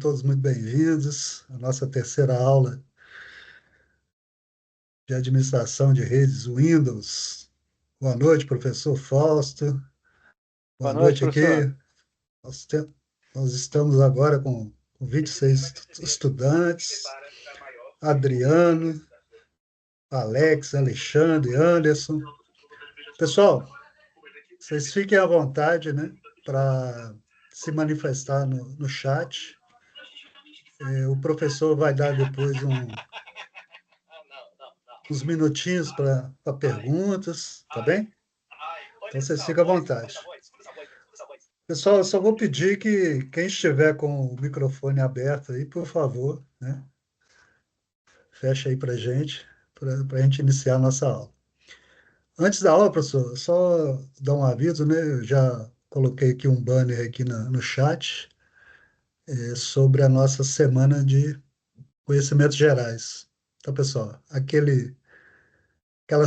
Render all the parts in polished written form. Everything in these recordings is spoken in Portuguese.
todos muito bem-vindos à nossa terceira aula de administração de redes Windows. Boa noite, professor Fausto. Boa Boa noite, noite professor. aqui. Nós, nós estamos agora com 26 estudantes, Adriano, Alex, Alexandre, Anderson. Pessoal, vocês fiquem à vontade, né, para se manifestar no chat. O professor vai dar depois uns minutinhos para perguntas, tá bem? Então vocês ficam à vontade. Pessoal, eu só vou pedir que quem estiver com o microfone aberto aí, por favor, né, feche aí para a gente iniciar a nossa aula. Antes da aula, professor, só dar um aviso, né? Eu já coloquei aqui um banner aqui no chat sobre a nossa semana de conhecimentos gerais. Então, pessoal, aquelas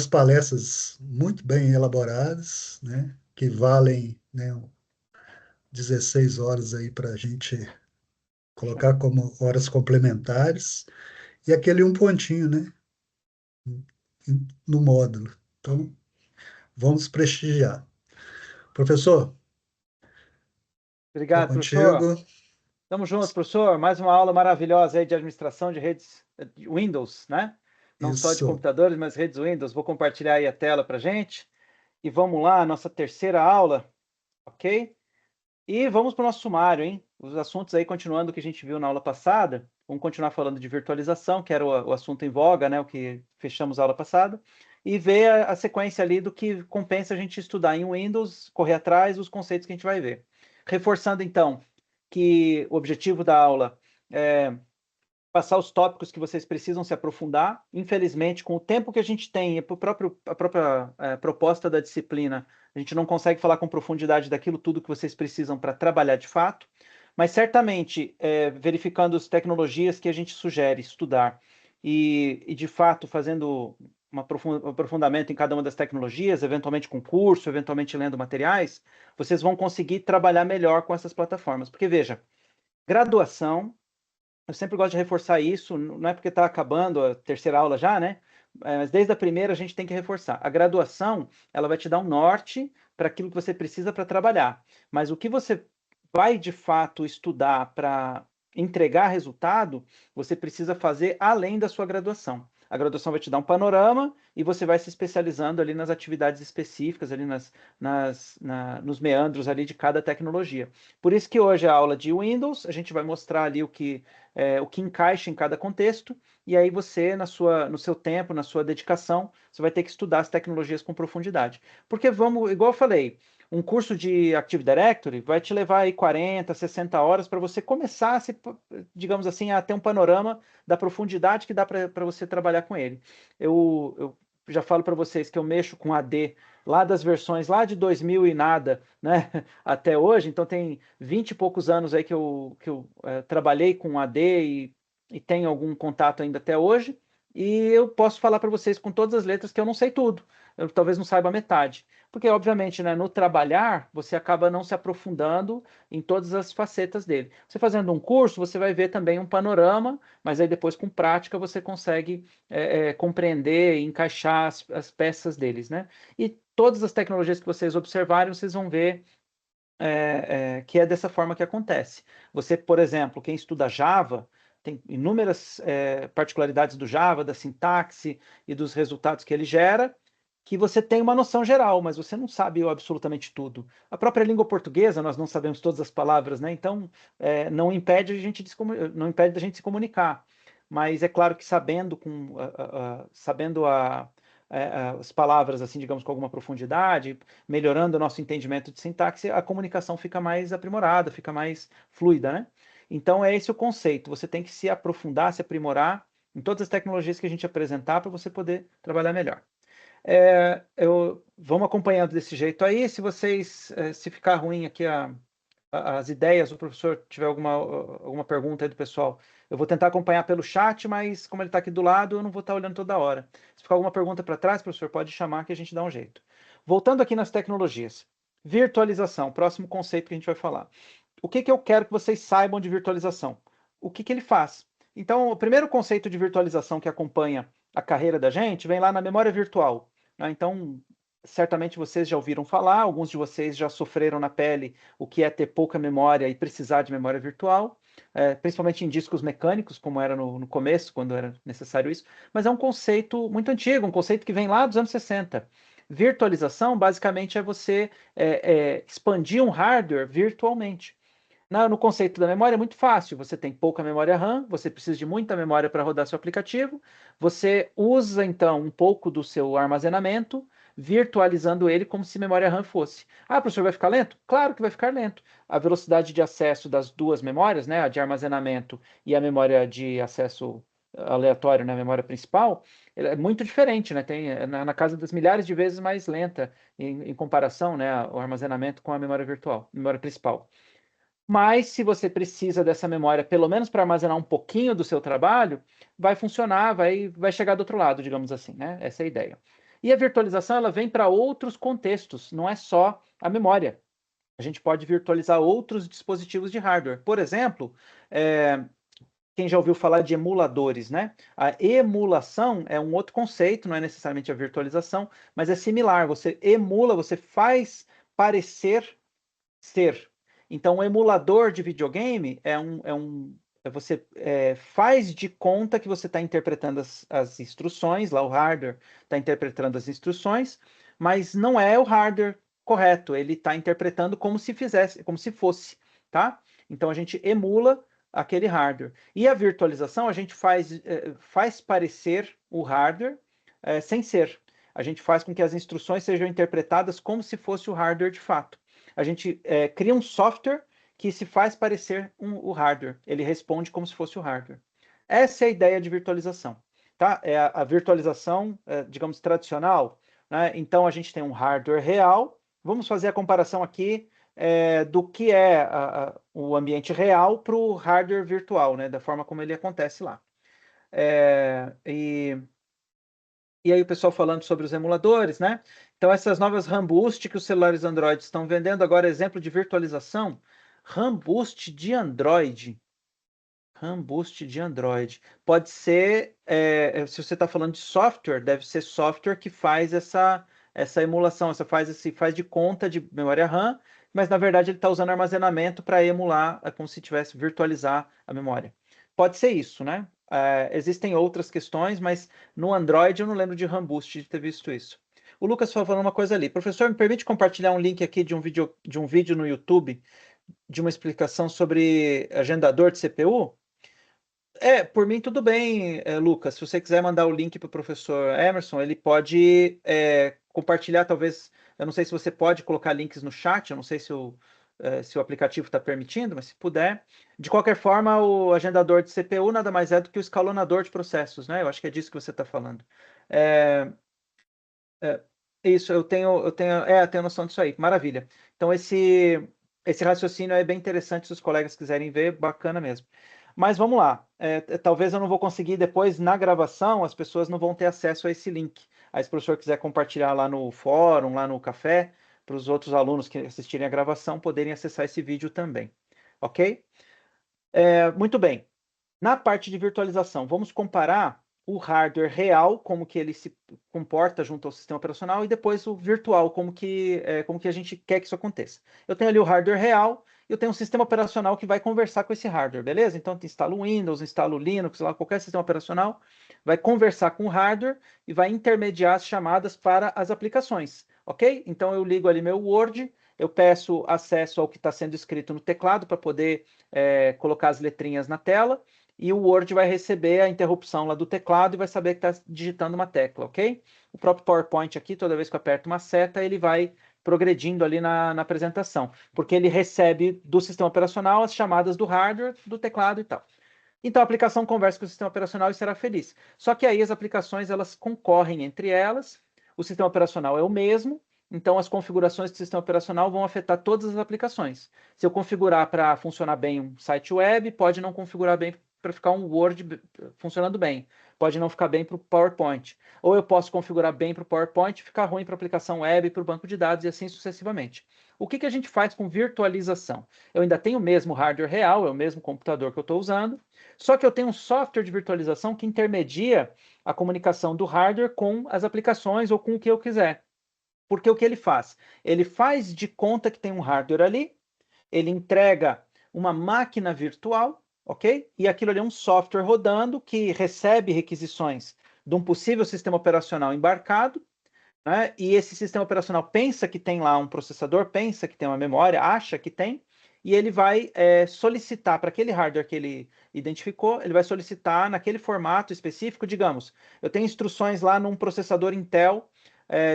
palestras muito bem elaboradas, né, que valem, né, 16 horas aí para a gente colocar como horas complementares, e aquele um pontinho, né, no módulo. Então, vamos prestigiar. Professor, é Obrigado, professor. contigo. Estamos juntos, professor. Mais uma aula maravilhosa aí de administração de redes Windows, né? Não só de Isso. computadores, mas redes Windows. Vou compartilhar aí a tela para gente. E vamos lá, nossa terceira aula, ok? E vamos para o nosso sumário, hein? Os assuntos aí, continuando o que a gente viu na aula passada. Vamos continuar falando de virtualização, que era o assunto em voga, né? O que fechamos a aula passada. E ver a sequência ali do que compensa a gente estudar em Windows, correr atrás dos conceitos que a gente vai ver. Reforçando, então, que o objetivo da aula é passar os tópicos que vocês precisam se aprofundar. Infelizmente, com o tempo que a gente tem, a própria proposta da disciplina, a gente não consegue falar com profundidade daquilo tudo que vocês precisam para trabalhar de fato, mas certamente, verificando as tecnologias que a gente sugere estudar e de fato, fazendo um aprofundamento em cada uma das tecnologias, eventualmente com curso, eventualmente lendo materiais, vocês vão conseguir trabalhar melhor com essas plataformas. Porque, veja, graduação, eu sempre gosto de reforçar isso, não é porque está acabando a terceira aula já, né? Mas desde a primeira a gente tem que reforçar. A graduação, ela vai te dar um norte para aquilo que você precisa para trabalhar. Mas o que você vai de fato estudar para entregar resultado, você precisa fazer além da sua graduação. A graduação vai te dar um panorama e você vai se especializando ali nas atividades específicas, ali nos meandros ali de cada tecnologia. Por isso que hoje a aula de Windows, a gente vai mostrar ali o que encaixa em cada contexto, e aí você, no seu tempo, na sua dedicação, você vai ter que estudar as tecnologias com profundidade. Porque vamos, igual eu falei, um curso de Active Directory vai te levar aí 40, 60 horas para você começar, digamos assim, a ter um panorama da profundidade que dá para você trabalhar com ele. Eu já falo para vocês que eu mexo com AD lá das versões lá de 2000 e nada, né, até hoje, então tem 20 e poucos anos aí que eu trabalhei com AD e tenho algum contato ainda até hoje, e eu posso falar para vocês com todas as letras que eu não sei tudo, eu talvez não saiba metade, porque obviamente, né, no trabalhar, você acaba não se aprofundando em todas as facetas dele. Você fazendo um curso, você vai ver também um panorama, mas aí depois com prática você consegue compreender e encaixar as peças deles, né? E todas as tecnologias que vocês observarem, vocês vão ver que é dessa forma que acontece. Você, por exemplo, quem estuda Java, tem inúmeras particularidades do Java, da sintaxe e dos resultados que ele gera, que você tem uma noção geral, mas você não sabe absolutamente tudo. A própria língua portuguesa, nós não sabemos todas as palavras, né? Então, não impede não impede a gente se comunicar. Mas é claro que sabendo as palavras, assim, digamos, com alguma profundidade, melhorando o nosso entendimento de sintaxe, a comunicação fica mais aprimorada, fica mais fluida, né? Então, é esse o conceito. Você tem que se aprofundar, se aprimorar em todas as tecnologias que a gente apresentar para você poder trabalhar melhor. Vamos acompanhando desse jeito aí. Se vocês, se ficar ruim aqui as ideias, o professor tiver alguma pergunta aí do pessoal, eu vou tentar acompanhar pelo chat, mas como ele está aqui do lado, eu não vou estar olhando toda hora. Se ficar alguma pergunta para trás, professor, pode chamar que a gente dá um jeito. Voltando aqui nas tecnologias. Virtualização, próximo conceito que a gente vai falar. O que eu quero que vocês saibam de virtualização? o que ele faz? Então, o primeiro conceito de virtualização que acompanha a carreira da gente vem lá na memória virtual, né? Então, certamente vocês já ouviram falar, alguns de vocês já sofreram na pele o que é ter pouca memória e precisar de memória virtual, principalmente em discos mecânicos, como era no começo, quando era necessário isso, mas é um conceito muito antigo, um conceito que vem lá dos anos 60. Virtualização, basicamente, é você expandir um hardware virtualmente. No conceito da memória é muito fácil. Você tem pouca memória RAM, você precisa de muita memória para rodar seu aplicativo. Você usa, então, um pouco do seu armazenamento, virtualizando ele como se memória RAM fosse. Ah, professor, vai ficar lento? Claro que vai ficar lento. A velocidade de acesso das duas memórias, né, a de armazenamento e a memória de acesso aleatório na memória principal, é muito diferente, né? Tem na casa das milhares de vezes mais lenta em comparação, né, o armazenamento com a memória virtual, memória principal. Mas se você precisa dessa memória, pelo menos para armazenar um pouquinho do seu trabalho, vai funcionar, vai chegar do outro lado, digamos assim, né? Essa é a ideia. E a virtualização, ela vem para outros contextos, não é só a memória. A gente pode virtualizar outros dispositivos de hardware. Por exemplo, quem já ouviu falar de emuladores, né? A emulação é um outro conceito, não é necessariamente a virtualização, mas é similar. Você emula, você faz parecer ser. Então, o emulador de videogame você faz de conta que você está interpretando as instruções, lá o hardware está interpretando as instruções, mas não é o hardware correto, ele está interpretando como se fizesse, como se fosse, tá? Então a gente emula aquele hardware. E a virtualização a gente faz parecer o hardware sem ser. A gente faz com que as instruções sejam interpretadas como se fosse o hardware de fato. A gente cria um software que se faz parecer o hardware. Ele responde como se fosse o hardware. Essa é a ideia de virtualização. Tá? É a virtualização, digamos, tradicional. Né? Então, a gente tem um hardware real. Vamos fazer a comparação aqui do que é o ambiente real para o hardware virtual, né? Da forma como ele acontece lá. E aí o pessoal falando sobre os emuladores, né? Então essas novas RAM Boost que os celulares Android estão vendendo agora, exemplo de virtualização, RAM Boost de Android. RAM Boost de Android. Pode ser, se você está falando de software, deve ser software que faz essa emulação, faz de conta de memória RAM, mas na verdade ele está usando armazenamento para emular, como se tivesse virtualizar a memória. Pode ser isso, né? Existem outras questões, mas no Android eu não lembro de RAM Boost de ter visto isso. O Lucas falou uma coisa ali. Professor, me permite compartilhar um link aqui de um vídeo no YouTube de uma explicação sobre agendador de CPU? Por mim tudo bem, Lucas. Se você quiser mandar o link para o professor Emerson, ele pode compartilhar, talvez. Eu não sei se você pode colocar links no chat, eu não sei se o aplicativo está permitindo, mas se puder. De qualquer forma, o agendador de CPU nada mais é do que o escalonador de processos, né? Eu acho que é disso que você está falando. Isso, eu tenho noção disso aí. Maravilha. Então, esse raciocínio é bem interessante, se os colegas quiserem ver, bacana mesmo. Mas vamos lá. Talvez eu não vou conseguir depois, na gravação, as pessoas não vão ter acesso a esse link. Aí, se o professor quiser compartilhar lá no fórum, lá no café, para os outros alunos que assistirem a gravação poderem acessar esse vídeo também. Ok? Muito bem. Na parte de virtualização, vamos comparar o hardware real, como que ele se comporta junto ao sistema operacional, e depois o virtual, como que a gente quer que isso aconteça. Eu tenho ali o hardware real, e eu tenho um sistema operacional que vai conversar com esse hardware, beleza? Então, eu instalo o Windows, instalo o Linux, lá, qualquer sistema operacional, vai conversar com o hardware e vai intermediar as chamadas para as aplicações, ok? Então, eu ligo ali meu Word, eu peço acesso ao que está sendo escrito no teclado para poder colocar as letrinhas na tela, e o Word vai receber a interrupção lá do teclado e vai saber que está digitando uma tecla, ok? O próprio PowerPoint aqui, toda vez que eu aperto uma seta, ele vai progredindo ali na apresentação, porque ele recebe do sistema operacional as chamadas do hardware, do teclado e tal. Então a aplicação conversa com o sistema operacional e será feliz. Só que aí as aplicações elas concorrem entre elas, o sistema operacional é o mesmo, então as configurações do sistema operacional vão afetar todas as aplicações. Se eu configurar para funcionar bem um site web, pode não configurar bem para ficar um Word funcionando bem. pode não ficar bem para o PowerPoint. Ou eu posso configurar bem para o PowerPoint e ficar ruim para a aplicação web, para o banco de dados e assim sucessivamente. O que a gente faz com virtualização? Eu ainda tenho o mesmo hardware real, é o mesmo computador que eu estou usando, só que eu tenho um software de virtualização que intermedia a comunicação do hardware com as aplicações ou com o que eu quiser. Porque o que ele faz? Ele faz de conta que tem um hardware ali, ele entrega uma máquina virtual, ok? E aquilo ali é um software rodando que recebe requisições de um possível sistema operacional embarcado, né? E esse sistema operacional pensa que tem lá um processador, pensa que tem uma memória, acha que tem, e ele vai solicitar para aquele hardware que ele identificou, ele vai solicitar naquele formato específico, digamos, eu tenho instruções lá num processador Intel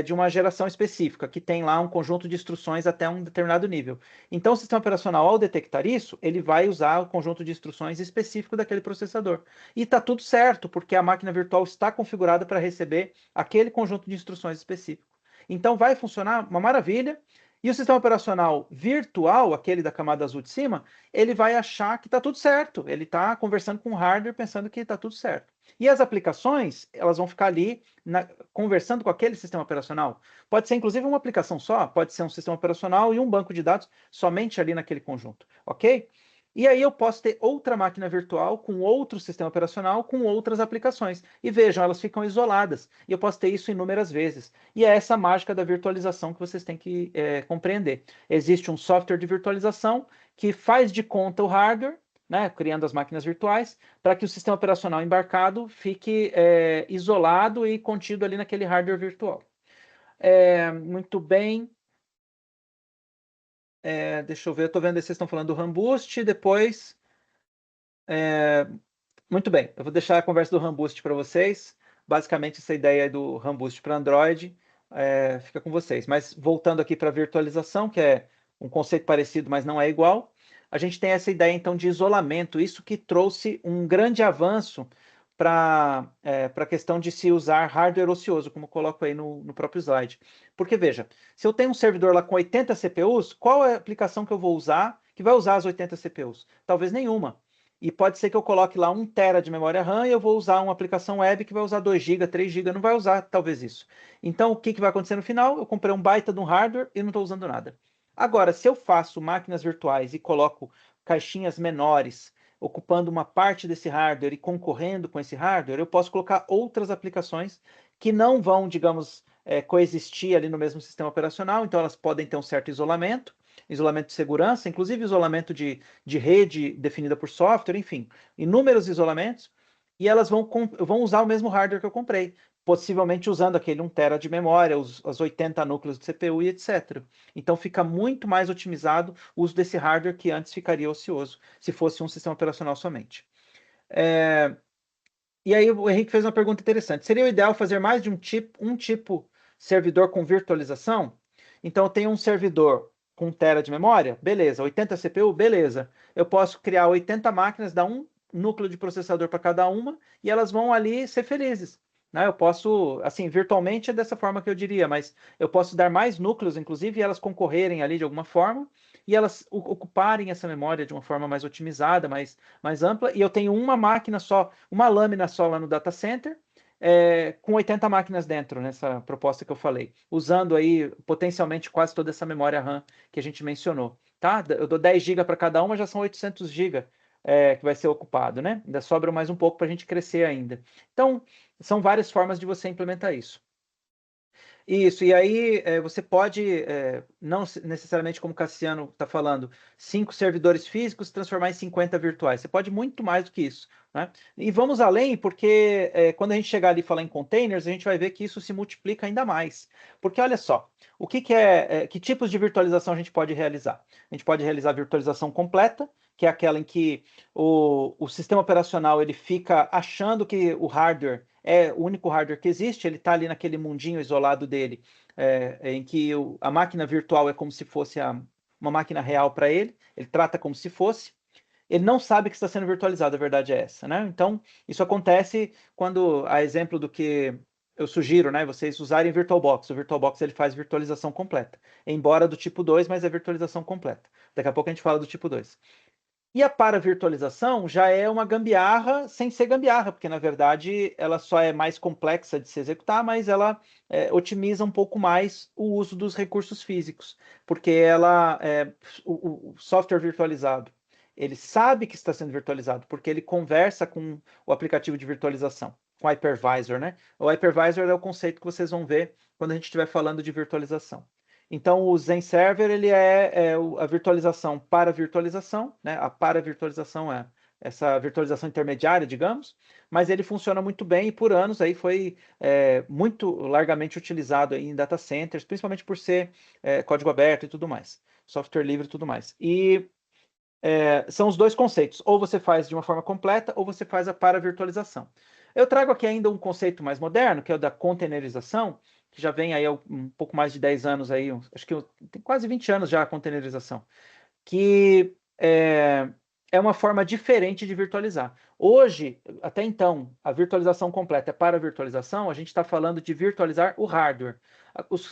de uma geração específica, que tem lá um conjunto de instruções até um determinado nível. Então, o sistema operacional, ao detectar isso, ele vai usar o conjunto de instruções específico daquele processador. E está tudo certo, porque a máquina virtual está configurada para receber aquele conjunto de instruções específico. Então, vai funcionar uma maravilha. E o sistema operacional virtual, aquele da camada azul de cima, ele vai achar que está tudo certo. Ele está conversando com o hardware pensando que está tudo certo. E as aplicações, elas vão ficar ali conversando com aquele sistema operacional. Pode ser, inclusive, uma aplicação só, pode ser um sistema operacional e um banco de dados somente ali naquele conjunto, ok? E aí eu posso ter outra máquina virtual com outro sistema operacional com outras aplicações. E vejam, elas ficam isoladas. E eu posso ter isso inúmeras vezes. E é essa mágica da virtualização que vocês têm que compreender. Existe um software de virtualização que faz de conta o hardware, né, criando as máquinas virtuais, para que o sistema operacional embarcado fique isolado e contido ali naquele hardware virtual. Muito bem. Deixa eu ver, eu estou vendo que vocês estão falando do Ramboost, depois... muito bem, eu vou deixar a conversa do Ramboost para vocês. Basicamente, essa ideia do Ramboost para Android fica com vocês. Mas voltando aqui para a virtualização, que é um conceito parecido, mas não é igual, a gente tem essa ideia, então, de isolamento. Isso que trouxe um grande avanço para a questão de se usar hardware ocioso, como eu coloco aí no próprio slide. Porque, veja, se eu tenho um servidor lá com 80 CPUs, qual é a aplicação que eu vou usar que vai usar as 80 CPUs? Talvez nenhuma. E pode ser que eu coloque lá 1 TB de memória RAM e eu vou usar uma aplicação web que vai usar 2 GB, 3 GB, não vai usar talvez isso. Então, o que vai acontecer no final? Eu comprei um baita de um hardware e não estou usando nada. Agora, se eu faço máquinas virtuais e coloco caixinhas menores, ocupando uma parte desse hardware e concorrendo com esse hardware, eu posso colocar outras aplicações que não vão, digamos, coexistir ali no mesmo sistema operacional, então elas podem ter um certo isolamento de segurança, inclusive isolamento de rede definida por software, enfim, inúmeros isolamentos, e elas vão usar o mesmo hardware que eu comprei, possivelmente usando aquele 1 TB de memória, os 80 núcleos de CPU e etc. Então fica muito mais otimizado o uso desse hardware que antes ficaria ocioso, se fosse um sistema operacional somente. E aí o Henrique fez uma pergunta interessante. Seria o ideal fazer mais de um tipo servidor com virtualização? Então eu tenho um servidor com 1 TB de memória, beleza. 80 CPU, beleza. Eu posso criar 80 máquinas, dar um núcleo de processador para cada uma e elas vão ali ser felizes. Né? Eu posso, assim, virtualmente é dessa forma que eu diria, mas eu posso dar mais núcleos, inclusive, e elas concorrerem ali de alguma forma e elas ocuparem essa memória de uma forma mais otimizada, mais ampla, e eu tenho uma máquina só, uma lâmina só lá no data center, com 80 máquinas dentro, nessa proposta que eu falei, usando aí potencialmente quase toda essa memória RAM que a gente mencionou. Tá? Eu dou 10 GB para cada uma, já são 800 GB que vai ser ocupado, né? Ainda sobra mais um pouco para a gente crescer ainda. Então, são várias formas de você implementar isso. Isso, e aí você pode, não necessariamente como o Cassiano está falando, 5 servidores físicos transformar em 50 virtuais. Você pode muito mais do que isso. Né? E vamos além, porque quando a gente chegar ali e falar em containers, a gente vai ver que isso se multiplica ainda mais. Porque olha só, o que tipos de virtualização a gente pode realizar? A gente pode realizar virtualização completa, que é aquela em que o sistema operacional ele fica achando que o hardware é o único hardware que existe, ele está ali naquele mundinho isolado dele, em que a máquina virtual é como se fosse uma máquina real para ele, ele trata como se fosse, ele não sabe que está sendo virtualizado, a verdade é essa, né? Então, isso acontece quando, a exemplo do que eu sugiro, né, vocês usarem VirtualBox. O VirtualBox ele faz virtualização completa, embora do tipo 2, mas é virtualização completa. Daqui a pouco a gente fala do tipo 2. E a paravirtualização já é uma gambiarra sem ser gambiarra, porque na verdade ela só é mais complexa de se executar, mas ela otimiza um pouco mais o uso dos recursos físicos, porque o software virtualizado, ele sabe que está sendo virtualizado, porque ele conversa com o aplicativo de virtualização, com o hypervisor, né? O hypervisor é o conceito que vocês vão ver quando a gente estiver falando de virtualização. Então, o Zen Server ele a virtualização para virtualização, né? A para virtualização é essa virtualização intermediária, digamos, mas ele funciona muito bem e por anos aí foi muito largamente utilizado aí em data centers, principalmente por ser código aberto e tudo mais, software livre e tudo mais. E são os dois conceitos, ou você faz de uma forma completa ou você faz a para virtualização. Eu trago aqui ainda um conceito mais moderno, que é o da containerização, que já vem aí há um pouco mais de 10 anos aí, acho que tem quase 20 anos já a containerização, que é uma forma diferente de virtualizar. Hoje, até então, a virtualização completa é para virtualização, a gente está falando de virtualizar o hardware.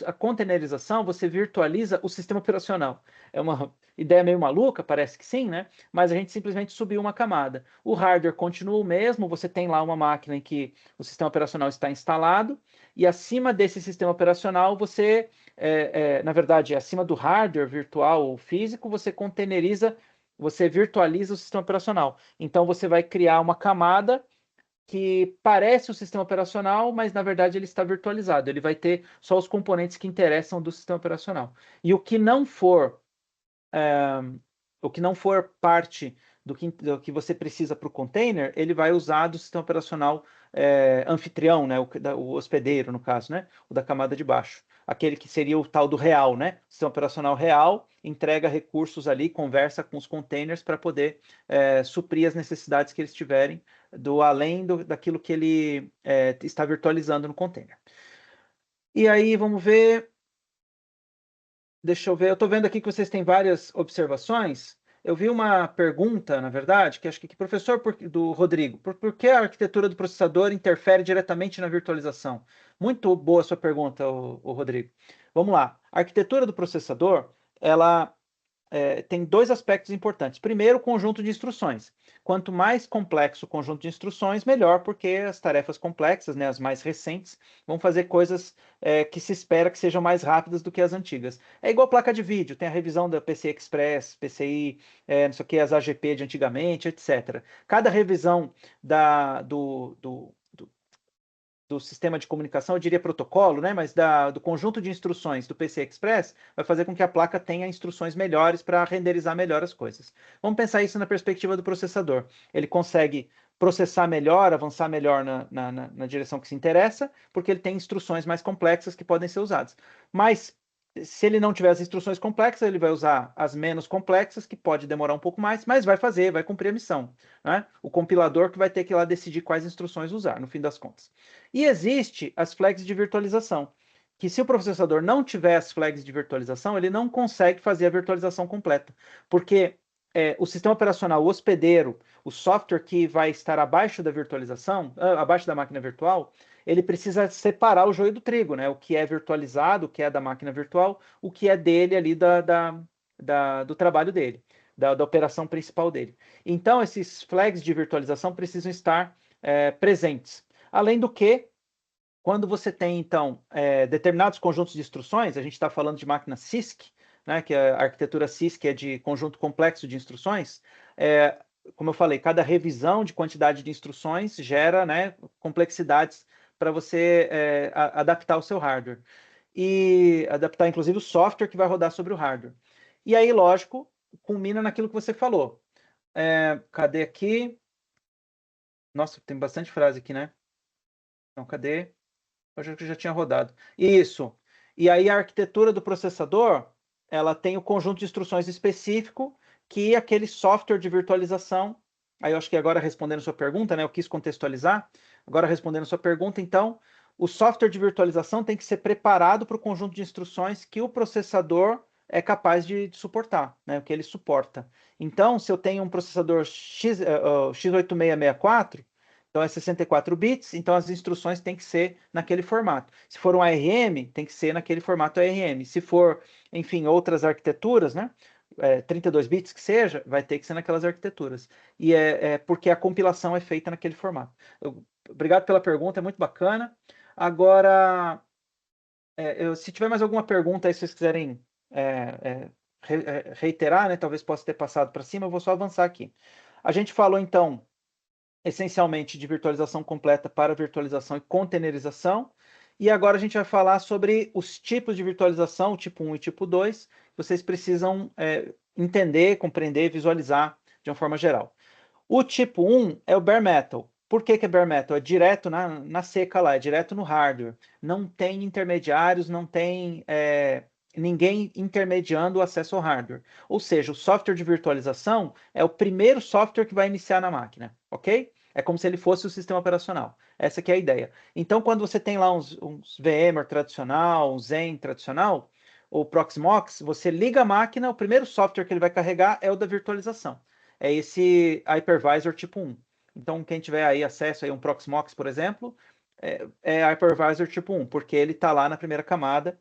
A containerização, você virtualiza o sistema operacional. É uma ideia meio maluca, parece que sim, né? Mas a gente simplesmente subiu uma camada. O hardware continua o mesmo, você tem lá uma máquina em que o sistema operacional está instalado, e acima desse sistema operacional, você na verdade, acima do hardware virtual ou físico, você containeriza, você virtualiza o sistema operacional. Então, você vai criar uma camada que parece o sistema operacional, mas na verdade ele está virtualizado. Ele vai ter só os componentes que interessam do sistema operacional. E o que não for parte do que você precisa para o container, ele vai usar do sistema operacional anfitrião, né? O hospedeiro, no caso, né? O da camada de baixo. Aquele que seria o tal do real, né? O sistema operacional real entrega recursos ali, conversa com os containers para poder suprir as necessidades que eles tiverem daquilo que ele está virtualizando no container. E aí, vamos ver. Deixa eu ver, eu estou vendo aqui que vocês têm várias observações. Eu vi uma pergunta, na verdade, que acho que professor do Rodrigo, por que a arquitetura do processador interfere diretamente na virtualização? Muito boa a sua pergunta, o Rodrigo. Vamos lá. A arquitetura do processador, ela tem dois aspectos importantes. Primeiro, o conjunto de instruções. Quanto mais complexo o conjunto de instruções, melhor, porque as tarefas complexas, né, as mais recentes, vão fazer coisas que se espera que sejam mais rápidas do que as antigas. É igual placa de vídeo, tem a revisão da PCI Express, PCI, não sei o que, as AGP de antigamente, etc. Cada revisão do sistema de comunicação, eu diria protocolo, né? Mas do conjunto de instruções do PCI Express vai fazer com que a placa tenha instruções melhores para renderizar melhor as coisas. Vamos pensar isso na perspectiva do processador. Ele consegue processar melhor, avançar melhor na direção que se interessa, porque ele tem instruções mais complexas que podem ser usadas. Mas se ele não tiver as instruções complexas, ele vai usar as menos complexas, que pode demorar um pouco mais, mas vai cumprir a missão, né? O compilador que vai ter que ir lá decidir quais instruções usar, no fim das contas. E existe as flags de virtualização, que se o processador não tiver as flags de virtualização, ele não consegue fazer a virtualização completa, porque o sistema operacional, o hospedeiro, o software que vai estar abaixo da virtualização, abaixo da máquina virtual, ele precisa separar o joio do trigo, né? O que é virtualizado, o que é da máquina virtual, o que é dele ali do trabalho dele, da operação principal dele. Então, esses flags de virtualização precisam estar presentes. Além do que, quando você tem, então, determinados conjuntos de instruções, a gente está falando de máquina CISC, né, que a arquitetura CISC é de conjunto complexo de instruções, como eu falei, cada revisão de quantidade de instruções gera, né, complexidades para você adaptar o seu hardware. E adaptar, inclusive, o software que vai rodar sobre o hardware. E aí, lógico, culmina naquilo que você falou. Cadê aqui? Nossa, tem bastante frase aqui, né? Então, cadê? Eu já tinha rodado. Isso. E aí a arquitetura do processador, ela tem o conjunto de instruções específico que aquele software de virtualização, aí eu acho que agora respondendo sua pergunta, né, eu quis contextualizar, agora respondendo sua pergunta, então, o software de virtualização tem que ser preparado para o conjunto de instruções que o processador é capaz de suportar, né, o que ele suporta. Então, se eu tenho um processador x8664, então é 64 bits, então as instruções têm que ser naquele formato. Se for um ARM, tem que ser naquele formato ARM. Se for, enfim, outras arquiteturas, né? 32 bits que seja, vai ter que ser naquelas arquiteturas. E é porque a compilação é feita naquele formato. Obrigado pela pergunta, é muito bacana. Agora, se tiver mais alguma pergunta aí, se vocês quiserem reiterar, né, talvez possa ter passado para cima, eu vou só avançar aqui. A gente falou, então, essencialmente de virtualização completa para virtualização e containerização. E agora a gente vai falar sobre os tipos de virtualização, tipo 1 e tipo 2, que vocês precisam entender, compreender, visualizar de uma forma geral. O tipo 1 é o bare metal. Por que é bare metal? É direto na seca lá, é direto no hardware. Não tem intermediários, não tem ninguém intermediando o acesso ao hardware. Ou seja, o software de virtualização é o primeiro software que vai iniciar na máquina, ok? É como se ele fosse o sistema operacional. Essa que é a ideia. Então, quando você tem lá uns VMware tradicional, um Zen tradicional, ou Proxmox, você liga a máquina, o primeiro software que ele vai carregar é o da virtualização. É esse Hypervisor tipo 1. Então, quem tiver aí acesso a um Proxmox, por exemplo, é Hypervisor tipo 1, porque ele está lá na primeira camada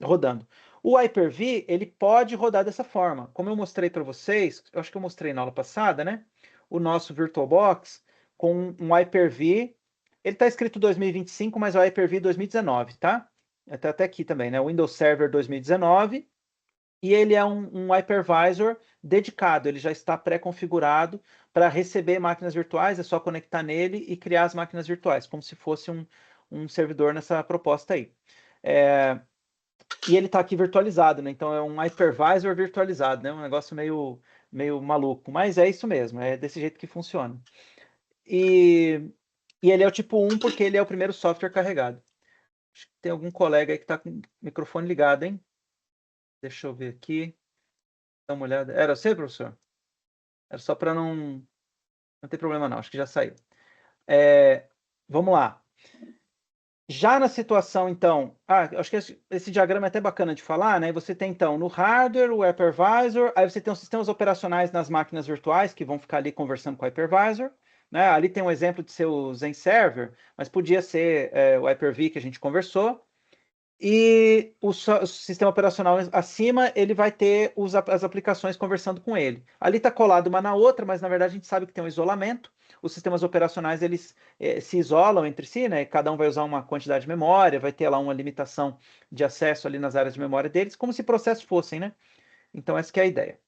rodando. O Hyper-V, ele pode rodar dessa forma. Como eu mostrei para vocês, eu acho que eu mostrei na aula passada, né? O nosso VirtualBox com um Hyper-V. Ele está escrito 2025, mas é o Hyper-V 2019, tá? Está até aqui também, né? Windows Server 2019. E ele é um hypervisor dedicado, ele já está pré-configurado para receber máquinas virtuais, é só conectar nele e criar as máquinas virtuais, como se fosse um servidor nessa proposta aí. E ele está aqui virtualizado, né? Então é um hypervisor virtualizado, né? Um negócio meio maluco, mas é isso mesmo, é desse jeito que funciona. E ele é o tipo 1 porque ele é o primeiro software carregado. Acho que tem algum colega aí que está com o microfone ligado, hein? Deixa eu ver aqui. Dá uma olhada. Era você, professor? Era só para não ter problema não, acho que já saiu. Vamos lá. Já na situação, então, acho que esse diagrama é até bacana de falar, né? Você tem, então, no hardware, o hypervisor, aí você tem os sistemas operacionais nas máquinas virtuais, que vão ficar ali conversando com o hypervisor, né? Ali tem um exemplo de ser o Zen Server, mas podia ser o Hyper-V que a gente conversou. E o sistema operacional acima, ele vai ter as aplicações conversando com ele. Ali está colado uma na outra, mas na verdade a gente sabe que tem um isolamento. Os sistemas operacionais, eles se isolam entre si, né? Cada um vai usar uma quantidade de memória, vai ter lá uma limitação de acesso ali nas áreas de memória deles, como se processos fossem, né? Então essa que é a ideia.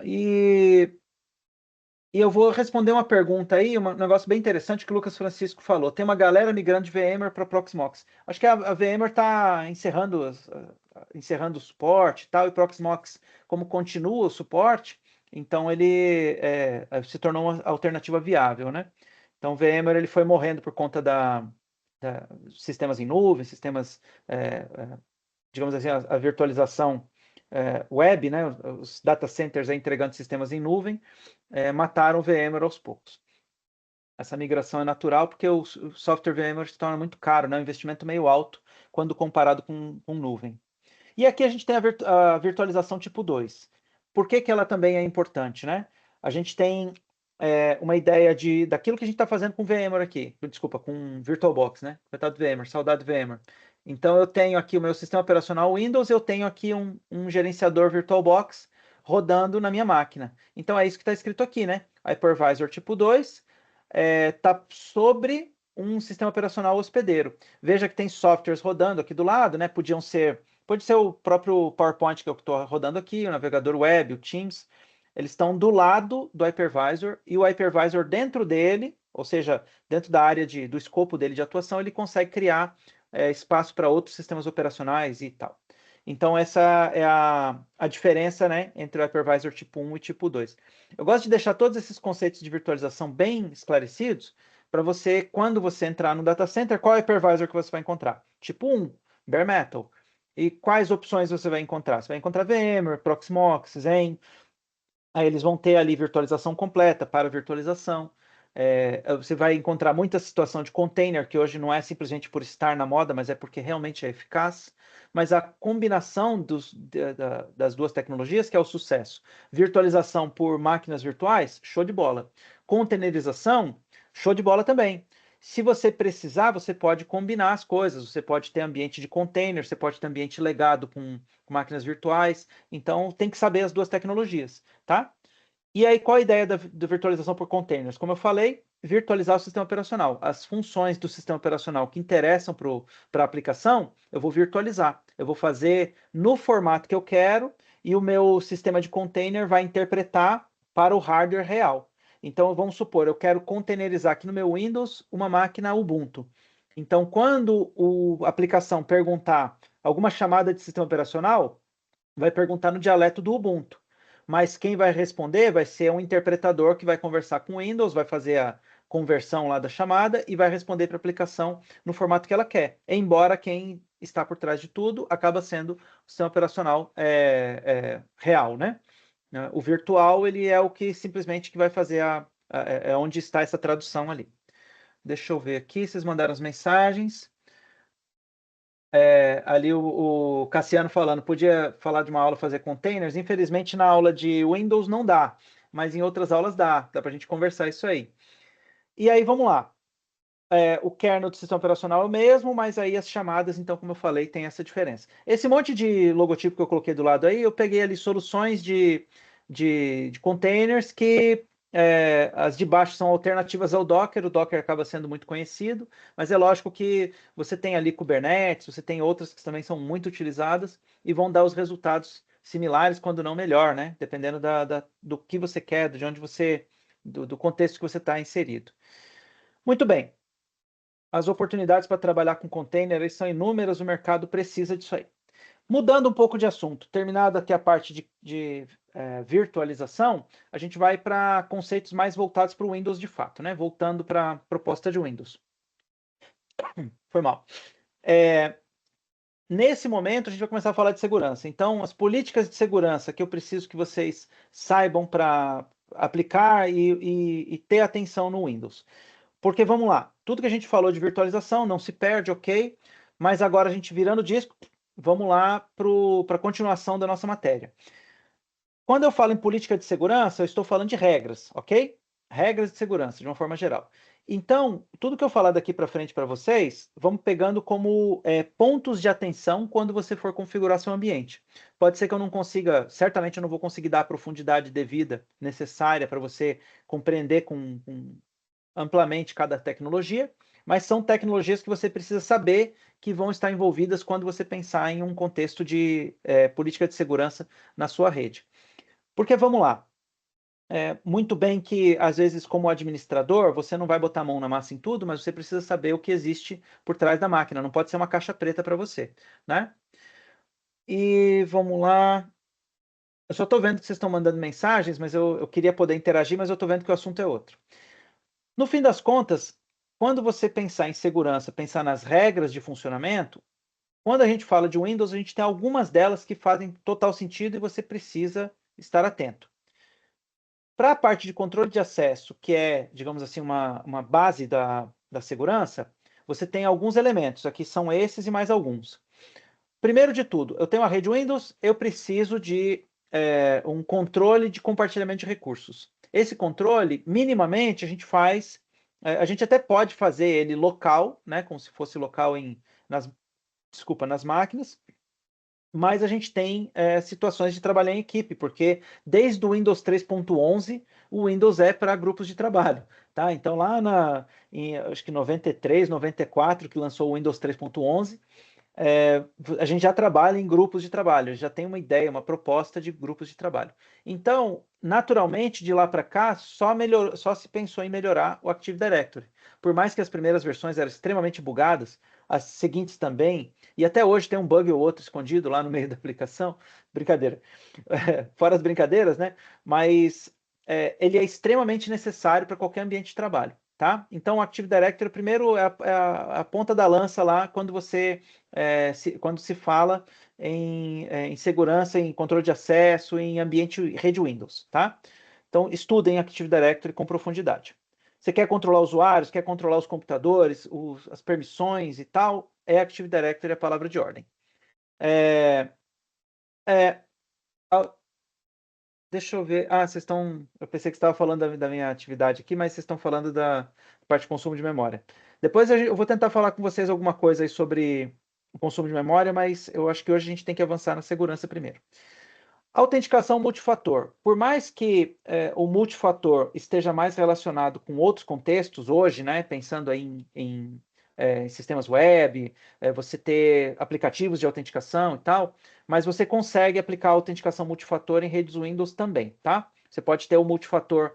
E eu vou responder uma pergunta aí, um negócio bem interessante que o Lucas Francisco falou. Tem uma galera migrando de VMware para Proxmox. Acho que a VMware está encerrando o suporte e tal, e Proxmox, como continua o suporte, então ele se tornou uma alternativa viável, né? Então o VMware ele foi morrendo por conta da sistemas em nuvem, sistemas, digamos assim, a virtualização web, né? Os data centers entregando sistemas em nuvem, mataram o VMware aos poucos. Essa migração é natural porque o software VMware se torna muito caro, né? Um investimento meio alto quando comparado com nuvem. E aqui a gente tem a virtualização tipo 2. Por que ela também é importante, né? A gente tem uma ideia daquilo que a gente está fazendo com VMware aqui. Desculpa, com VirtualBox, né? Coitado do VMware, saudade do VMware. Então eu tenho aqui o meu sistema operacional Windows, eu tenho aqui um gerenciador VirtualBox rodando na minha máquina. Então é isso que está escrito aqui, né? Hypervisor tipo 2 está sobre um sistema operacional hospedeiro. Veja que tem softwares rodando aqui do lado, né? Pode ser o próprio PowerPoint que eu estou rodando aqui, o navegador web, o Teams. Eles estão do lado do hypervisor e o hypervisor dentro dele, ou seja, dentro da área do escopo dele de atuação, ele consegue criar espaço para outros sistemas operacionais e tal. Então, essa é a diferença, né, entre o hypervisor tipo 1 e tipo 2. Eu gosto de deixar todos esses conceitos de virtualização bem esclarecidos para você, quando você entrar no data center, qual hypervisor que você vai encontrar? Tipo 1, bare metal. E quais opções você vai encontrar? Você vai encontrar VMware, Proxmox, Zen. Aí eles vão ter ali virtualização completa para virtualização. Você vai encontrar muita situação de container, que hoje não é simplesmente por estar na moda, mas é porque realmente é eficaz. Mas a combinação das duas tecnologias que é o sucesso. Virtualização por máquinas virtuais, show de bola. Containerização, show de bola também. Se você precisar, você pode combinar as coisas. Você pode ter ambiente de container, você pode ter ambiente legado com máquinas virtuais. Então, tem que saber as duas tecnologias, tá? E aí, qual a ideia da virtualização por containers? Como eu falei, virtualizar o sistema operacional. As funções do sistema operacional que interessam para a aplicação, eu vou virtualizar. Eu vou fazer no formato que eu quero e o meu sistema de container vai interpretar para o hardware real. Então, vamos supor, eu quero containerizar aqui no meu Windows uma máquina Ubuntu. Então, quando a aplicação perguntar alguma chamada de sistema operacional, vai perguntar no dialeto do Ubuntu. Mas quem vai responder vai ser um interpretador que vai conversar com o Windows, vai fazer a conversão lá da chamada e vai responder para a aplicação no formato que ela quer. Embora quem está por trás de tudo acaba sendo o sistema operacional real, né? O virtual ele é o que simplesmente que vai fazer onde está essa tradução ali. Deixa eu ver aqui, vocês mandaram as mensagens. Ali o Cassiano falando, podia falar de uma aula fazer containers? Infelizmente na aula de Windows não dá, mas em outras aulas dá para a gente conversar isso aí. E aí vamos lá. O kernel do sistema operacional é o mesmo, mas aí as chamadas, então, como eu falei, tem essa diferença. Esse monte de logotipo que eu coloquei do lado aí, eu peguei ali soluções de containers que as de baixo são alternativas ao Docker, o Docker acaba sendo muito conhecido, mas é lógico que você tem ali Kubernetes, você tem outras que também são muito utilizadas e vão dar os resultados similares, quando não melhor, né? Dependendo do que você quer, de onde do contexto que você está inserido. Muito bem. As oportunidades para trabalhar com container são inúmeras, o mercado precisa disso aí. Mudando um pouco de assunto, terminada aqui a parte de virtualização, a gente vai para conceitos mais voltados para o Windows de fato, né? Voltando para a proposta de Windows. Foi mal. Nesse momento, a gente vai começar a falar de segurança. Então, as políticas de segurança que eu preciso que vocês saibam para aplicar e ter atenção no Windows. Porque vamos lá, tudo que a gente falou de virtualização não se perde, ok? Mas agora a gente virando o disco, vamos lá para a continuação da nossa matéria. Quando eu falo em política de segurança, eu estou falando de regras, ok? Regras de segurança, de uma forma geral. Então, tudo que eu falar daqui para frente para vocês, vamos pegando como pontos de atenção quando você for configurar seu ambiente. Pode ser que eu não consiga, certamente eu não vou conseguir dar a profundidade devida necessária para você compreender com amplamente cada tecnologia, mas são tecnologias que você precisa saber que vão estar envolvidas quando você pensar em um contexto de política de segurança na sua rede. Porque vamos lá, muito bem que às vezes como administrador você não vai botar a mão na massa em tudo, mas você precisa saber o que existe por trás da máquina, não pode ser uma caixa preta para você, né? E vamos lá. Eu só estou vendo que vocês estão mandando mensagens, mas eu queria poder interagir, mas eu estou vendo que o assunto é outro. No fim das contas, quando você pensar em segurança, pensar nas regras de funcionamento, quando a gente fala de Windows, a gente tem algumas delas que fazem total sentido e você precisa estar atento. Para a parte de controle de acesso, que é, digamos assim, uma base da segurança, você tem alguns elementos. Aqui são esses e mais alguns. Primeiro de tudo, eu tenho a rede Windows, eu preciso de um controle de compartilhamento de recursos. Esse controle, minimamente, a gente faz, a gente até pode fazer ele local, né, como se fosse local nas máquinas, mas a gente tem situações de trabalhar em equipe, porque desde o Windows 3.11, o Windows é para grupos de trabalho, tá? Então lá acho que 93, 94, que lançou o Windows 3.11, a gente já trabalha em grupos de trabalho, já tem uma ideia, uma proposta de grupos de trabalho. Então, naturalmente, de lá para cá, só se pensou em melhorar o Active Directory. Por mais que as primeiras versões eram extremamente bugadas, as seguintes também, e até hoje tem um bug ou outro escondido lá no meio da aplicação, brincadeira, fora as brincadeiras, né? Mas ele é extremamente necessário para qualquer ambiente de trabalho. Tá? Então, o Active Directory, primeiro, é a ponta da lança lá quando quando se fala em segurança, em controle de acesso, em ambiente rede Windows. Tá? Então, estudem Active Directory com profundidade. Você quer controlar usuários, quer controlar os computadores, as permissões e tal, Active Directory a palavra de ordem. Deixa eu ver. Vocês estão. Eu pensei que você estava falando da minha atividade aqui, mas vocês estão falando da parte de consumo de memória. Depois eu vou tentar falar com vocês alguma coisa aí sobre o consumo de memória, mas eu acho que hoje a gente tem que avançar na segurança primeiro. Autenticação multifator. Por mais que o multifator esteja mais relacionado com outros contextos hoje, né, pensando aí em sistemas web, você ter aplicativos de autenticação e tal, mas você consegue aplicar a autenticação multifator em redes Windows também, tá? Você pode ter o multifator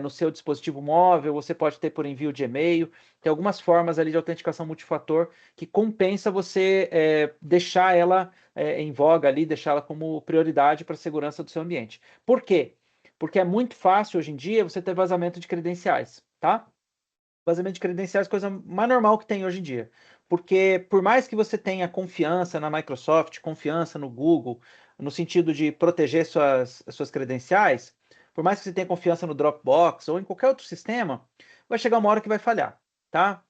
no seu dispositivo móvel, você pode ter por envio de e-mail, tem algumas formas ali de autenticação multifator que compensa você deixar ela em voga ali, deixá-la como prioridade para a segurança do seu ambiente. Por quê? Porque é muito fácil hoje em dia você ter vazamento de credenciais, tá? Vazamento de credenciais é a coisa mais normal que tem hoje em dia. Porque por mais que você tenha confiança na Microsoft, confiança no Google, no sentido de proteger suas credenciais, por mais que você tenha confiança no Dropbox ou em qualquer outro sistema, vai chegar uma hora que vai falhar, tá?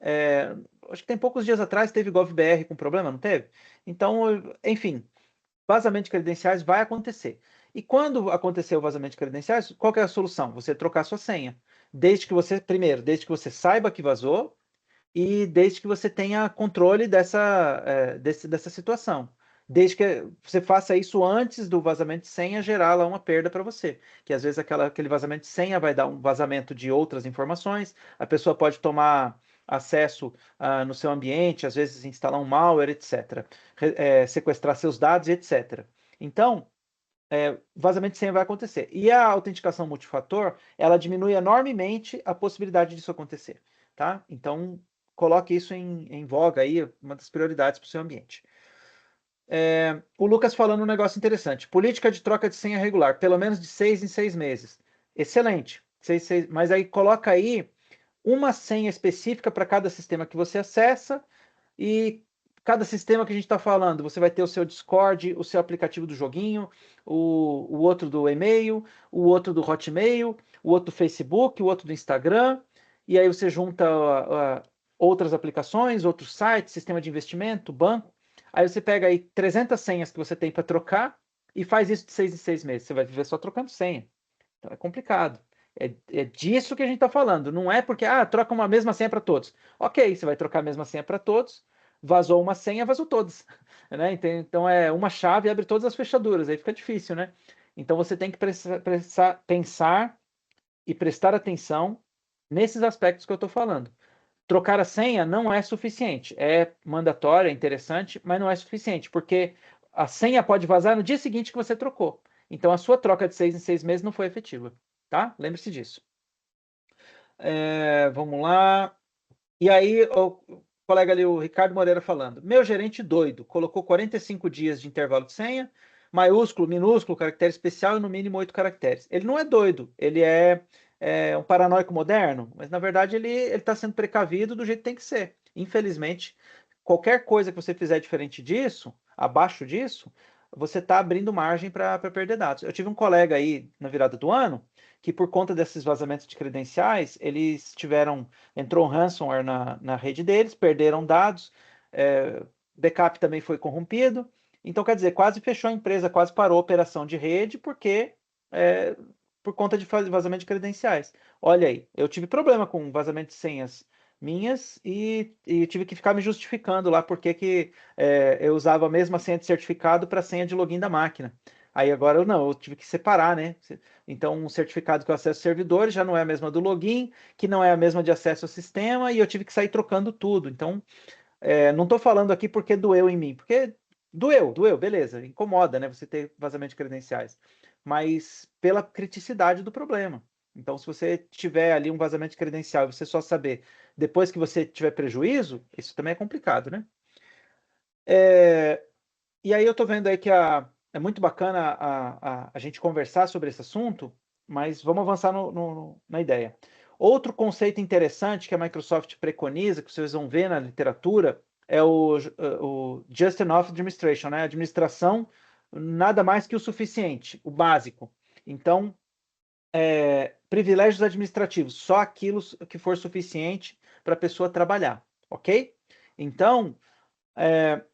Acho que tem poucos dias atrás teve GovBR com problema, não teve? Então, enfim, vazamento de credenciais vai acontecer. E quando acontecer o vazamento de credenciais, qual que é a solução? Você trocar sua senha. Primeiro, desde que você saiba que vazou e desde que você tenha controle dessa situação. Desde que você faça isso antes do vazamento de senha gerar lá uma perda para você. Que às vezes aquele vazamento de senha vai dar um vazamento de outras informações, a pessoa pode tomar acesso no seu ambiente, às vezes instalar um malware, etc. Sequestrar seus dados, etc. Então, vazamento de senha vai acontecer. E a autenticação multifator, ela diminui enormemente a possibilidade disso acontecer, tá? Então, coloque isso em voga aí, uma das prioridades para o seu ambiente. O Lucas falando um negócio interessante. Política de troca de senha regular, pelo menos de 6 em 6 meses. Excelente. Mas aí coloca aí uma senha específica para cada sistema que você acessa e cada sistema que a gente está falando, você vai ter o seu Discord, o seu aplicativo do joguinho, o outro do e-mail, o outro do Hotmail, o outro do Facebook, o outro do Instagram, e aí você junta outras aplicações, outros sites, sistema de investimento, banco. Aí você pega aí 300 senhas que você tem para trocar e faz isso de 6 em 6 meses. Você vai viver só trocando senha. Então é complicado. É disso que a gente está falando. Não é porque, troca uma mesma senha para todos. Ok, você vai trocar a mesma senha para todos. Vazou uma senha, vazou todas. Né? Então é uma chave abre todas as fechaduras. Aí fica difícil, né? Então você tem que pensar e prestar atenção nesses aspectos que eu estou falando. Trocar a senha não é suficiente. É mandatório, é interessante, mas não é suficiente, porque a senha pode vazar no dia seguinte que você trocou. Então a sua troca de 6 em 6 meses não foi efetiva, tá? Lembre-se disso. Vamos lá. E aí, o colega ali, o Ricardo Moreira falando. Meu gerente doido, colocou 45 dias de intervalo de senha, maiúsculo, minúsculo, caractere especial e no mínimo 8 caracteres. Ele não é doido, ele é um paranoico moderno, mas na verdade ele está sendo precavido do jeito que tem que ser. Infelizmente, qualquer coisa que você fizer diferente disso, abaixo disso, você está abrindo margem para perder dados. Eu tive um colega aí na virada do ano que, por conta desses vazamentos de credenciais, entrou um ransomware na rede deles, perderam dados, backup também foi corrompido. Então, quer dizer, quase fechou a empresa, quase parou a operação de rede, porque por conta de vazamento de credenciais. Olha aí, eu tive problema com vazamento de senhas minhas e tive que ficar me justificando lá porque que eu usava a mesma senha de certificado para a senha de login da máquina. Aí agora eu tive que separar, né? Então, um certificado que eu acesso servidores já não é a mesma do login, que não é a mesma de acesso ao sistema, e eu tive que sair trocando tudo. Então, não estou falando aqui porque doeu em mim, porque doeu, beleza, incomoda, né? Você ter vazamento de credenciais, mas pela criticidade do problema. Então, se você tiver ali um vazamento de credencial e você só saber depois que você tiver prejuízo, isso também é complicado, né? E aí eu estou vendo aí que é muito bacana a gente conversar sobre esse assunto, mas vamos avançar na ideia. Outro conceito interessante que a Microsoft preconiza, que vocês vão ver na literatura, é o Just Enough Administration, né? Administração nada mais que o suficiente, o básico. Então, privilégios administrativos, só aquilo que for suficiente para a pessoa trabalhar, ok? Então,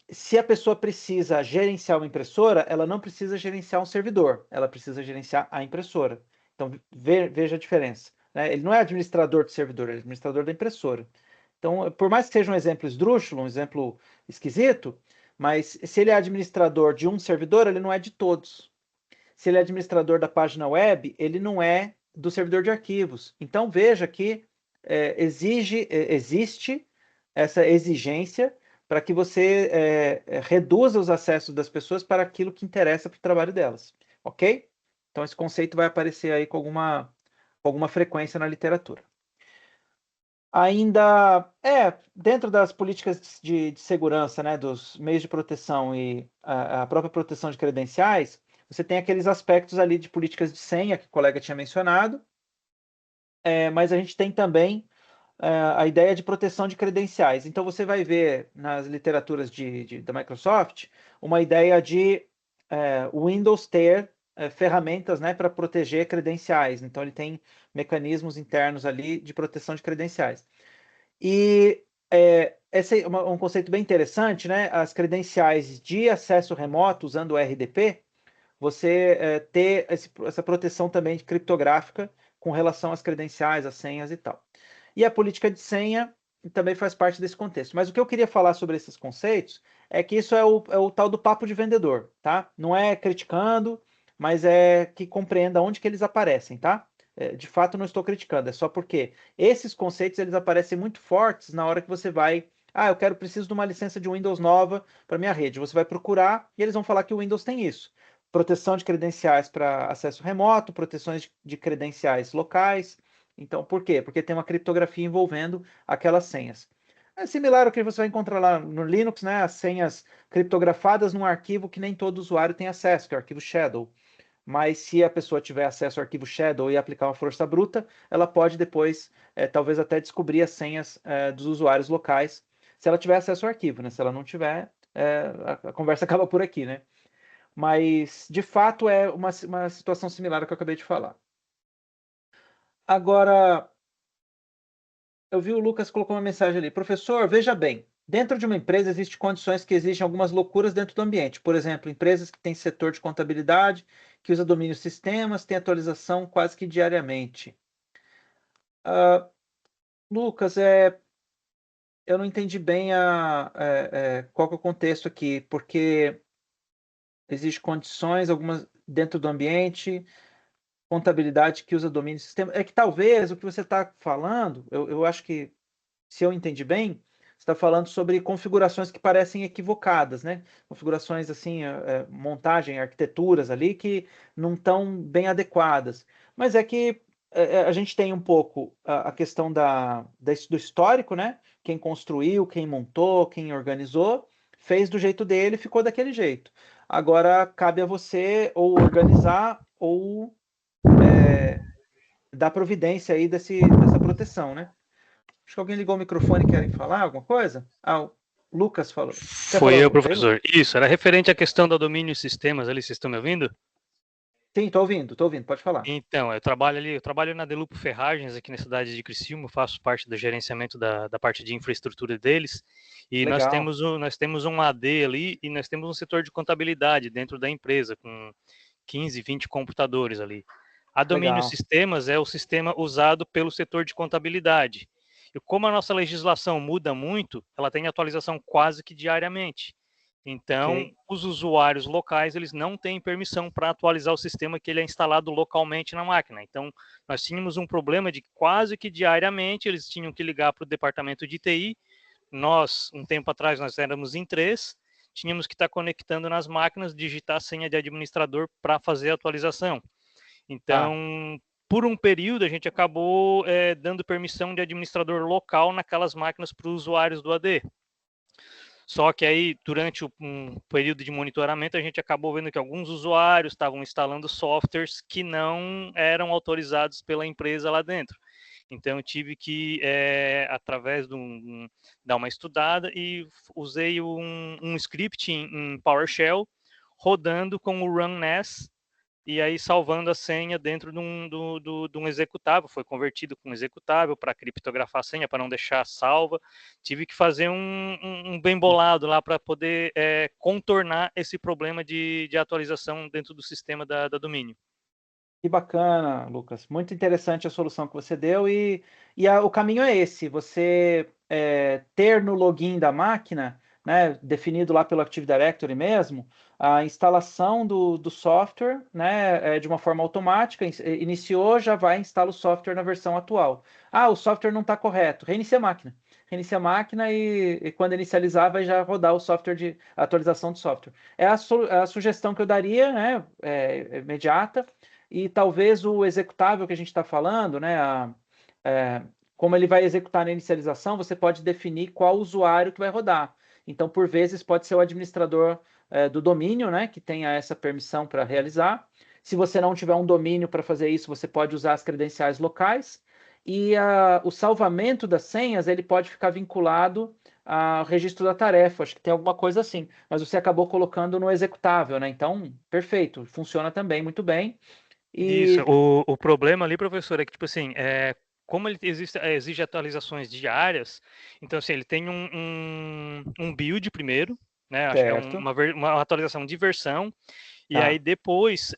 se a pessoa precisa gerenciar uma impressora, ela não precisa gerenciar um servidor, ela precisa gerenciar a impressora. Então, veja a diferença. Né? Ele não é administrador do servidor, ele é administrador da impressora. Então, por mais que seja um exemplo esdrúxulo, um exemplo esquisito, mas se ele é administrador de um servidor, ele não é de todos. Se ele é administrador da página web, ele não é do servidor de arquivos. Então, veja que existe essa exigência para que você reduza os acessos das pessoas para aquilo que interessa para o trabalho delas, ok? Então, esse conceito vai aparecer aí com alguma frequência na literatura. Ainda dentro das políticas de segurança, né, dos meios de proteção e a própria proteção de credenciais, você tem aqueles aspectos ali de políticas de senha que o colega tinha mencionado, mas a gente tem também a ideia de proteção de credenciais. Então você vai ver nas literaturas da Microsoft uma ideia de o Windows ter ferramentas, né, para proteger credenciais. Então ele tem mecanismos internos ali de proteção de credenciais. E esse é um conceito bem interessante, né? As credenciais de acesso remoto usando o RDP, você ter essa proteção também criptográfica com relação às credenciais, às senhas e tal. E a política de senha também faz parte desse contexto. Mas o que eu queria falar sobre esses conceitos é que isso é o tal do papo de vendedor, tá? Não é criticando, mas é que compreenda onde que eles aparecem, tá? De fato, não estou criticando, é só porque esses conceitos eles aparecem muito fortes na hora que você vai. Ah, preciso de uma licença de Windows nova para minha rede. Você vai procurar e eles vão falar que o Windows tem isso. Proteção de credenciais para acesso remoto, proteções de credenciais locais. Então, por quê? Porque tem uma criptografia envolvendo aquelas senhas. É similar ao que você vai encontrar lá no Linux, né? As senhas criptografadas num arquivo que nem todo usuário tem acesso, que é o arquivo Shadow. Mas se a pessoa tiver acesso ao arquivo Shadow e aplicar uma força bruta, ela pode depois, talvez até descobrir as senhas dos usuários locais, se ela tiver acesso ao arquivo, né? Se ela não tiver, a conversa acaba por aqui, né? Mas, de fato, é uma situação similar ao que eu acabei de falar. Agora, eu vi o Lucas colocou uma mensagem ali. Professor, veja bem, dentro de uma empresa existem condições que exigem algumas loucuras dentro do ambiente. Por exemplo, empresas que têm setor de contabilidade, que usa domínio de sistemas, tem atualização quase que diariamente. Lucas, eu não entendi bem qual que é o contexto aqui, porque existem condições, algumas dentro do ambiente, contabilidade que usa domínio de sistema. É que talvez o que você está falando, eu acho que, se eu entendi bem, você está falando sobre configurações que parecem equivocadas, né? Configurações assim, montagem, arquiteturas ali que não estão bem adequadas. Mas é que a gente tem um pouco a questão do histórico, né? Quem construiu, quem montou, quem organizou, fez do jeito dele, ficou daquele jeito. Agora cabe a você ou organizar ou dar providência aí dessa proteção, né? Acho que alguém ligou o microfone e querem falar alguma coisa? Ah, o Lucas falou. Quer Foi falar eu, alguma coisa aí, professor. Isso, era referente à questão do domínio de sistemas ali, vocês estão me ouvindo? Sim, estou ouvindo, pode falar. Então, eu trabalho na Delupo Ferragens aqui na cidade de Criciúma, faço parte do gerenciamento da parte de infraestrutura deles, e Legal. nós temos um AD ali, e nós temos um setor de contabilidade dentro da empresa, com 15, 20 computadores ali. A Domínio Legal. Sistemas é o sistema usado pelo setor de contabilidade. E como a nossa legislação muda muito, ela tem atualização quase que diariamente. Então, Ok. os usuários locais, eles não têm permissão para atualizar o sistema que ele é instalado localmente na máquina. Então, nós tínhamos um problema de que quase que diariamente eles tinham que ligar para o departamento de TI. Nós, um tempo atrás, nós éramos em 3, tínhamos que estar conectando nas máquinas, digitar a senha de administrador para fazer a atualização. Tá. Então, por um período, a gente acabou dando permissão de administrador local naquelas máquinas para os usuários do AD. Só que aí, durante um período de monitoramento, a gente acabou vendo que alguns usuários estavam instalando softwares que não eram autorizados pela empresa lá dentro. Então, eu tive que, através dar uma estudada e usei um script em PowerShell, rodando com o runNAS, e aí salvando a senha dentro de um executável. Foi convertido com um executável para criptografar a senha, para não deixar salva. Tive que fazer um bem bolado lá para poder contornar esse problema de atualização dentro do sistema da domínio. Que bacana, Lucas. Muito interessante a solução que você deu o caminho é esse. Você ter no login da máquina, né, definido lá pelo Active Directory mesmo, a instalação do software, né, de uma forma automática, iniciou, já vai instalar o software na versão atual. Ah, o software não está correto, reinicia a máquina. Reinicia a máquina e quando inicializar vai já rodar o software de atualização do software. É a sugestão que eu daria, né, imediata, e talvez o executável que a gente está falando, né, como ele vai executar na inicialização, você pode definir qual usuário que vai rodar. Então, por vezes, pode ser o administrador do domínio, né, que tenha essa permissão para realizar. Se você não tiver um domínio para fazer isso, você pode usar as credenciais locais. E o salvamento das senhas, ele pode ficar vinculado ao registro da tarefa. Acho que tem alguma coisa assim. Mas você acabou colocando no executável, né? Então, perfeito. Funciona também muito bem. Isso. O problema ali, professor, é que, tipo assim, como ele exige atualizações diárias, então, assim, ele tem um build primeiro, né? Acho que é Certo. uma atualização de versão, e Tá. aí depois,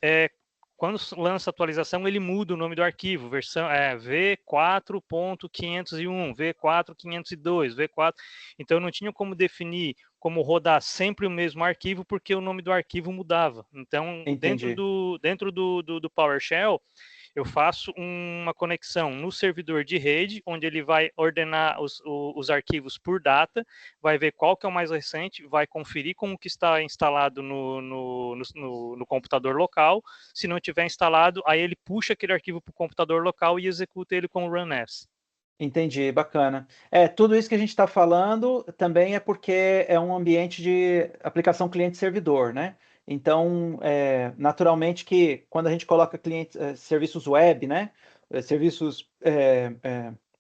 quando lança a atualização, ele muda o nome do arquivo, versão V4.501, V4.502, V4. Então não tinha como definir como rodar sempre o mesmo arquivo, porque o nome do arquivo mudava. Então, Entendi. dentro do PowerShell, eu faço uma conexão no servidor de rede, onde ele vai ordenar os arquivos por data, vai ver qual que é o mais recente, vai conferir como que está instalado no computador local. Se não tiver instalado, aí ele puxa aquele arquivo para o computador local e executa ele com o runs. Entendi, bacana. Tudo isso que a gente está falando também é porque é um ambiente de aplicação cliente-servidor, né? Então, naturalmente que quando a gente coloca serviços web, né? Serviços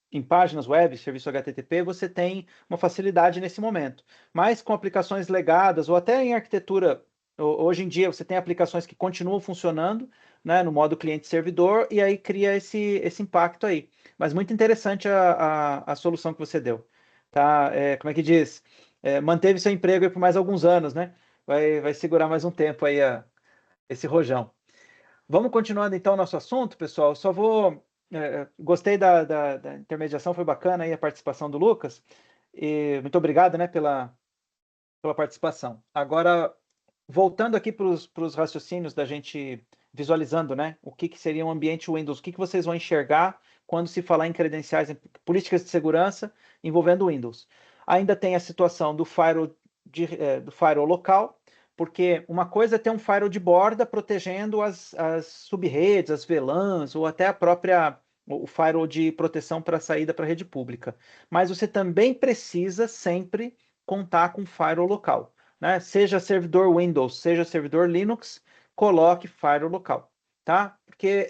em páginas web, serviço HTTP, você tem uma facilidade nesse momento. Mas com aplicações legadas ou até em arquitetura, hoje em dia você tem aplicações que continuam funcionando, né? No modo cliente-servidor e aí cria esse impacto aí. Mas muito interessante a solução que você deu. Tá? Como é que diz? Manteve seu emprego aí por mais alguns anos, né? Vai segurar mais um tempo aí esse rojão. Vamos continuando então o nosso assunto, pessoal. Só vou. Gostei da intermediação, foi bacana aí a participação do Lucas. E muito obrigado, né, pela participação. Agora, voltando aqui para os raciocínios da gente visualizando, né, o que seria um ambiente Windows, o que vocês vão enxergar quando se falar em credenciais, em políticas de segurança envolvendo Windows. Ainda tem a situação do firewall, do firewall local, porque uma coisa é ter um firewall de borda protegendo as sub-redes, as VLANs, ou até o firewall de proteção para a saída para a rede pública. Mas você também precisa sempre contar com firewall local, né? Seja servidor Windows, seja servidor Linux, coloque firewall local, tá? Porque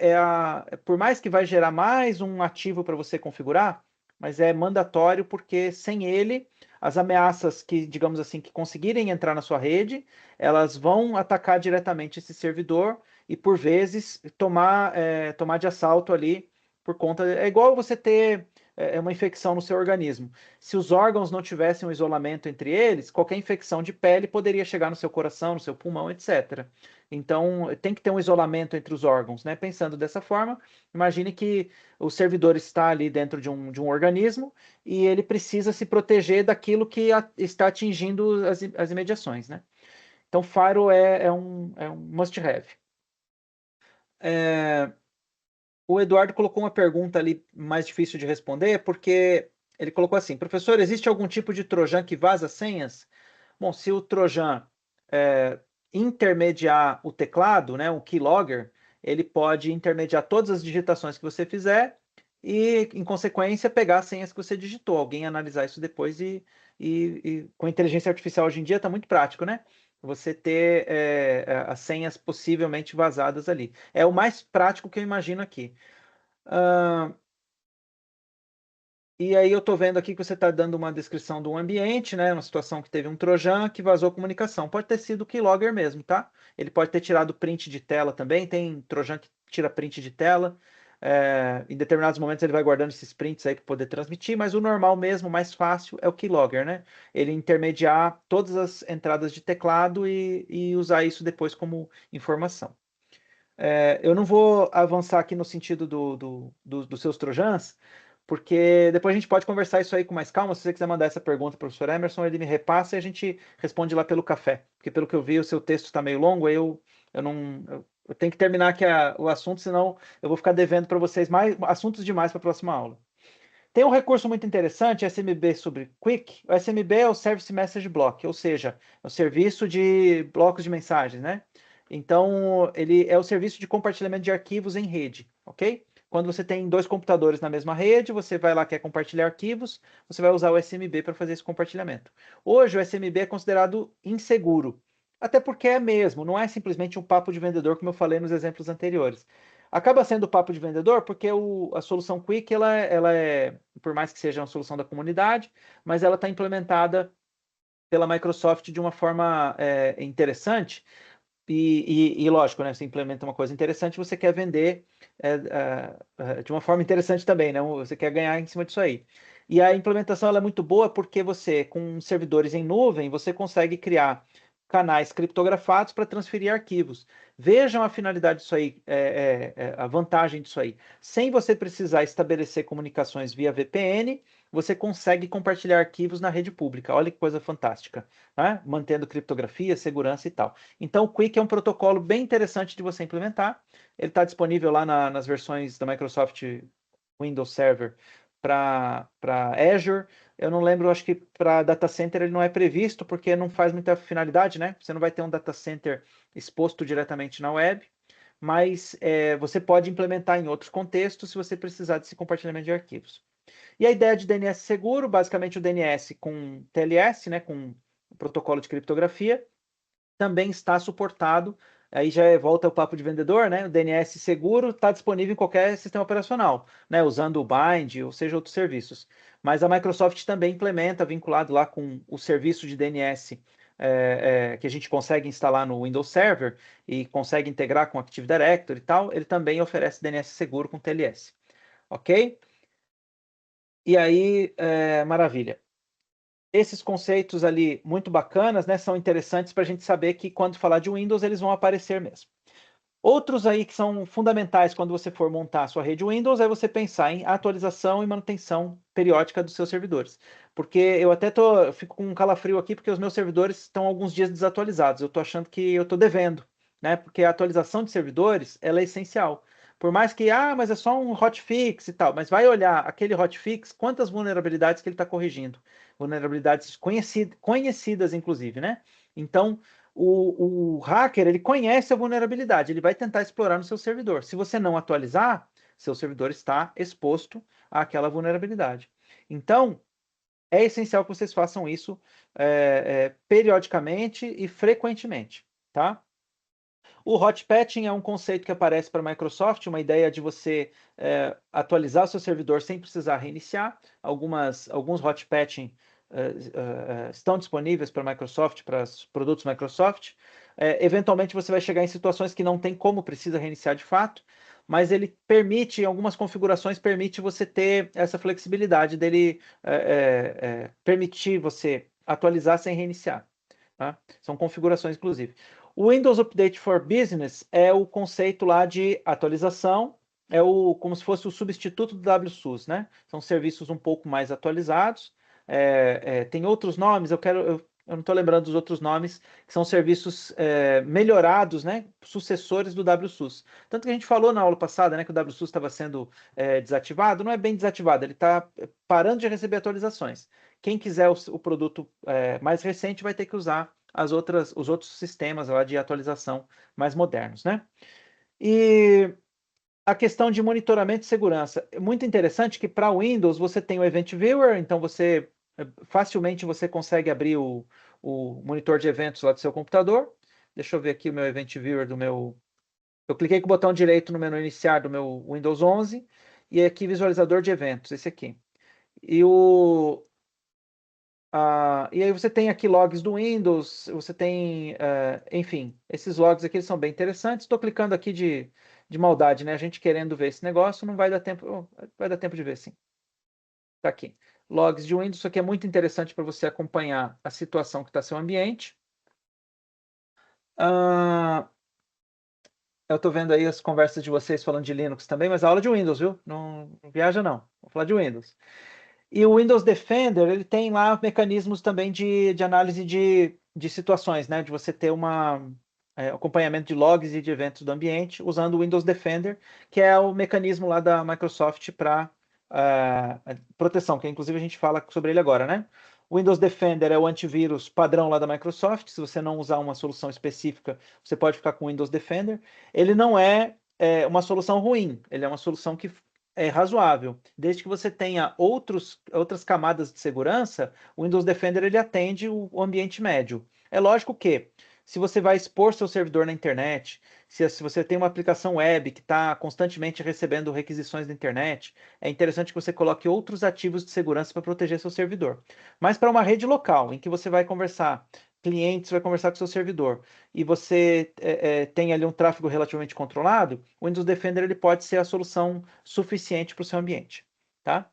por mais que vai gerar mais um ativo para você configurar, mas é mandatório porque sem ele as ameaças que, digamos assim, que conseguirem entrar na sua rede, elas vão atacar diretamente esse servidor e por vezes tomar de assalto ali por conta. É igual você ter uma infecção no seu organismo. Se os órgãos não tivessem um isolamento entre eles, qualquer infecção de pele poderia chegar no seu coração, no seu pulmão, etc. Então, tem que ter um isolamento entre os órgãos, né? Pensando dessa forma, imagine que o servidor está ali dentro de um organismo e ele precisa se proteger daquilo que está atingindo as imediações, né? Então, Firewall é um must-have. O Eduardo colocou uma pergunta ali mais difícil de responder, porque ele colocou assim: professor, existe algum tipo de trojan que vaza senhas? Bom, se o trojan intermediar o teclado, né, o keylogger, ele pode intermediar todas as digitações que você fizer e, em consequência, pegar as senhas que você digitou. Alguém analisar isso depois e com inteligência artificial hoje em dia está muito prático, né? Você ter as senhas possivelmente vazadas ali. É o mais prático que eu imagino aqui. E aí eu estou vendo aqui que você está dando uma descrição de um ambiente, né? Uma situação que teve um trojan que vazou comunicação. Pode ter sido o keylogger mesmo, tá? Ele pode ter tirado print de tela também. Tem trojan que tira print de tela. Em determinados momentos ele vai guardando esses prints aí para poder transmitir, mas o normal mesmo, mais fácil, é o keylogger, né? Ele intermediar todas as entradas de teclado e usar isso depois como informação. Eu não vou avançar aqui no sentido dos seus trojans, porque depois a gente pode conversar isso aí com mais calma. Se você quiser mandar essa pergunta para o professor Emerson, ele me repassa e a gente responde lá pelo café. Porque pelo que eu vi, o seu texto está meio longo, aí eu não... Eu tenho que terminar aqui o assunto, senão eu vou ficar devendo para vocês mais assuntos demais para a próxima aula. Tem um recurso muito interessante, SMB sobre Quick. O SMB é o Service Message Block, ou seja, é o serviço de blocos de mensagens, né? Então, ele é o serviço de compartilhamento de arquivos em rede, ok? Quando você tem 2 computadores na mesma rede, você vai lá, quer compartilhar arquivos, você vai usar o SMB para fazer esse compartilhamento. Hoje, o SMB é considerado inseguro, até porque é mesmo, não é simplesmente um papo de vendedor, como eu falei nos exemplos anteriores. Acaba sendo papo de vendedor porque a solução Quick, ela é, por mais que seja uma solução da comunidade, mas ela está implementada pela Microsoft de uma forma interessante. E lógico, né? Você implementa uma coisa interessante, você quer vender de uma forma interessante também, né? Você quer ganhar em cima disso aí. E a implementação ela é muito boa porque você, com servidores em nuvem, você consegue criar canais criptografados para transferir arquivos. Vejam a finalidade disso aí, a vantagem disso aí. Sem você precisar estabelecer comunicações via VPN, você consegue compartilhar arquivos na rede pública. Olha que coisa fantástica, né? Mantendo criptografia, segurança e tal. Então, o Quick é um protocolo bem interessante de você implementar. Ele está disponível lá nas versões da Microsoft Windows Server para Azure. Eu não lembro, acho que para data center ele não é previsto, porque não faz muita finalidade, né? Você não vai ter um data center exposto diretamente na web, mas você pode implementar em outros contextos se você precisar desse compartilhamento de arquivos. E a ideia de DNS seguro, basicamente o DNS com TLS, né, com o protocolo de criptografia, também está suportado. Aí já volta o papo de vendedor, né? O DNS seguro está disponível em qualquer sistema operacional, né? Usando o Bind, ou seja, outros serviços. Mas a Microsoft também implementa, vinculado lá com o serviço de DNS que a gente consegue instalar no Windows Server e consegue integrar com o Active Directory e tal, ele também oferece DNS seguro com TLS. Ok? E aí, maravilha. Esses conceitos ali muito bacanas, né, são interessantes para a gente saber que quando falar de Windows eles vão aparecer mesmo. Outros aí que são fundamentais quando você for montar a sua rede Windows é você pensar em atualização e manutenção periódica dos seus servidores. Porque eu até fico com um calafrio aqui porque os meus servidores estão alguns dias desatualizados. Eu estou achando que eu estou devendo, né? Porque a atualização de servidores ela é essencial. Por mais que, mas é só um hotfix e tal, mas vai olhar aquele hotfix, quantas vulnerabilidades que ele está corrigindo. Vulnerabilidades conhecidas, inclusive, né? Então, o hacker, ele conhece a vulnerabilidade, ele vai tentar explorar no seu servidor. Se você não atualizar, seu servidor está exposto àquela vulnerabilidade. Então, é essencial que vocês façam isso periodicamente e frequentemente, tá? O hot patching é um conceito que aparece para a Microsoft, uma ideia de você atualizar o seu servidor sem precisar reiniciar. Alguns hot patching estão disponíveis para a Microsoft, para os produtos Microsoft. Eventualmente você vai chegar em situações que não tem como precisa reiniciar de fato, mas ele permite, em algumas configurações, permite você ter essa flexibilidade dele permitir você atualizar sem reiniciar. Tá? São configurações, inclusive. O Windows Update for Business é o conceito lá de atualização, como se fosse o substituto do WSUS, né? São serviços um pouco mais atualizados. Tem outros nomes, eu não estou lembrando dos outros nomes, que são serviços melhorados, né? Sucessores do WSUS. Tanto que a gente falou na aula passada, né, que o WSUS estava sendo desativado, não é bem desativado, ele está parando de receber atualizações. Quem quiser o produto mais recente vai ter que usar os outros sistemas lá de atualização mais modernos, né? E a questão de monitoramento de segurança. É muito interessante que para Windows você tem o Event Viewer, então facilmente você consegue abrir o monitor de eventos lá do seu computador. Deixa eu ver aqui o meu Event Viewer do meu... Eu cliquei com o botão direito no menu iniciar do meu Windows 11 e aqui visualizador de eventos, esse aqui. E aí você tem aqui logs do Windows, você tem, enfim, esses logs aqui são bem interessantes. Estou clicando aqui de maldade, né? A gente querendo ver esse negócio, não vai dar tempo, vai dar tempo de ver sim. Está aqui. Logs de Windows, isso aqui é muito interessante para você acompanhar a situação que está seu ambiente. Eu estou vendo aí as conversas de vocês falando de Linux também, mas a aula de Windows, viu? Não viaja, não. Vou falar de Windows. E o Windows Defender, ele tem lá mecanismos também de análise de situações, né? De você ter acompanhamento de logs e de eventos do ambiente usando o Windows Defender, que é o mecanismo lá da Microsoft para proteção, que inclusive a gente fala sobre ele agora, né? O Windows Defender é o antivírus padrão lá da Microsoft. Se você não usar uma solução específica, você pode ficar com o Windows Defender. Ele não é uma solução ruim, ele é uma solução que é razoável. Desde que você tenha outras camadas de segurança, o Windows Defender ele atende o ambiente médio. É lógico que, se você vai expor seu servidor na internet, se você tem uma aplicação web que está constantemente recebendo requisições da internet, é interessante que você coloque outros ativos de segurança para proteger seu servidor. Mas para uma rede local, em que você vai conversar, clientes vai conversar com seu servidor, e você tem ali um tráfego relativamente controlado, o Windows Defender ele pode ser a solução suficiente para o seu ambiente, tá?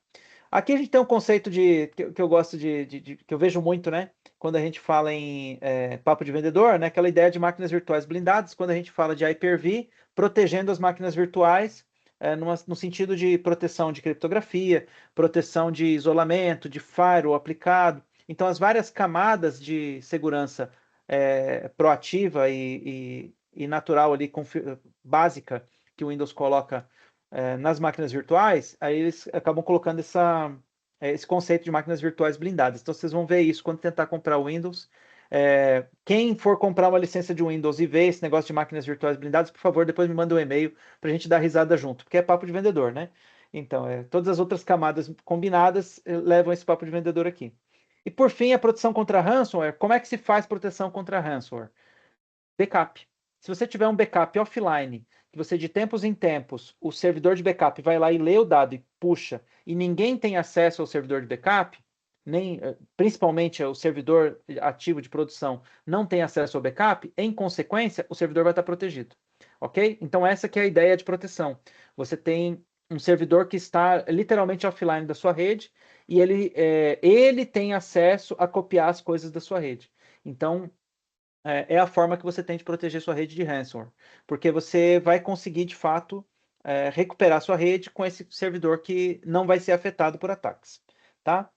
Aqui a gente tem um conceito que eu gosto que eu vejo muito, né? Quando a gente fala em papo de vendedor, né? Aquela ideia de máquinas virtuais blindadas, quando a gente fala de Hyper-V, protegendo as máquinas virtuais, no sentido de proteção de criptografia, proteção de isolamento, de firewall aplicado. Então, as várias camadas de segurança proativa e natural ali, básica, que o Windows coloca nas máquinas virtuais, aí eles acabam colocando esse conceito de máquinas virtuais blindadas. Então, vocês vão ver isso quando tentar comprar o Windows. Quem for comprar uma licença de Windows e ver esse negócio de máquinas virtuais blindadas, por favor, depois me manda um e-mail para a gente dar risada junto, porque é papo de vendedor, né? Então, todas as outras camadas combinadas levam esse papo de vendedor aqui. E por fim, a proteção contra ransomware. Como é que se faz proteção contra ransomware? Backup. Se você tiver um backup offline, que você de tempos em tempos, o servidor de backup vai lá e lê o dado e puxa, e ninguém tem acesso ao servidor de backup, principalmente o servidor ativo de produção não tem acesso ao backup, em consequência, o servidor vai estar protegido. Ok? Então essa que é a ideia de proteção. Você tem um servidor que está literalmente offline da sua rede e ele tem acesso a copiar as coisas da sua rede. Então, é a forma que você tem de proteger sua rede de ransomware, porque você vai conseguir, de fato, recuperar sua rede com esse servidor que não vai ser afetado por ataques, tá?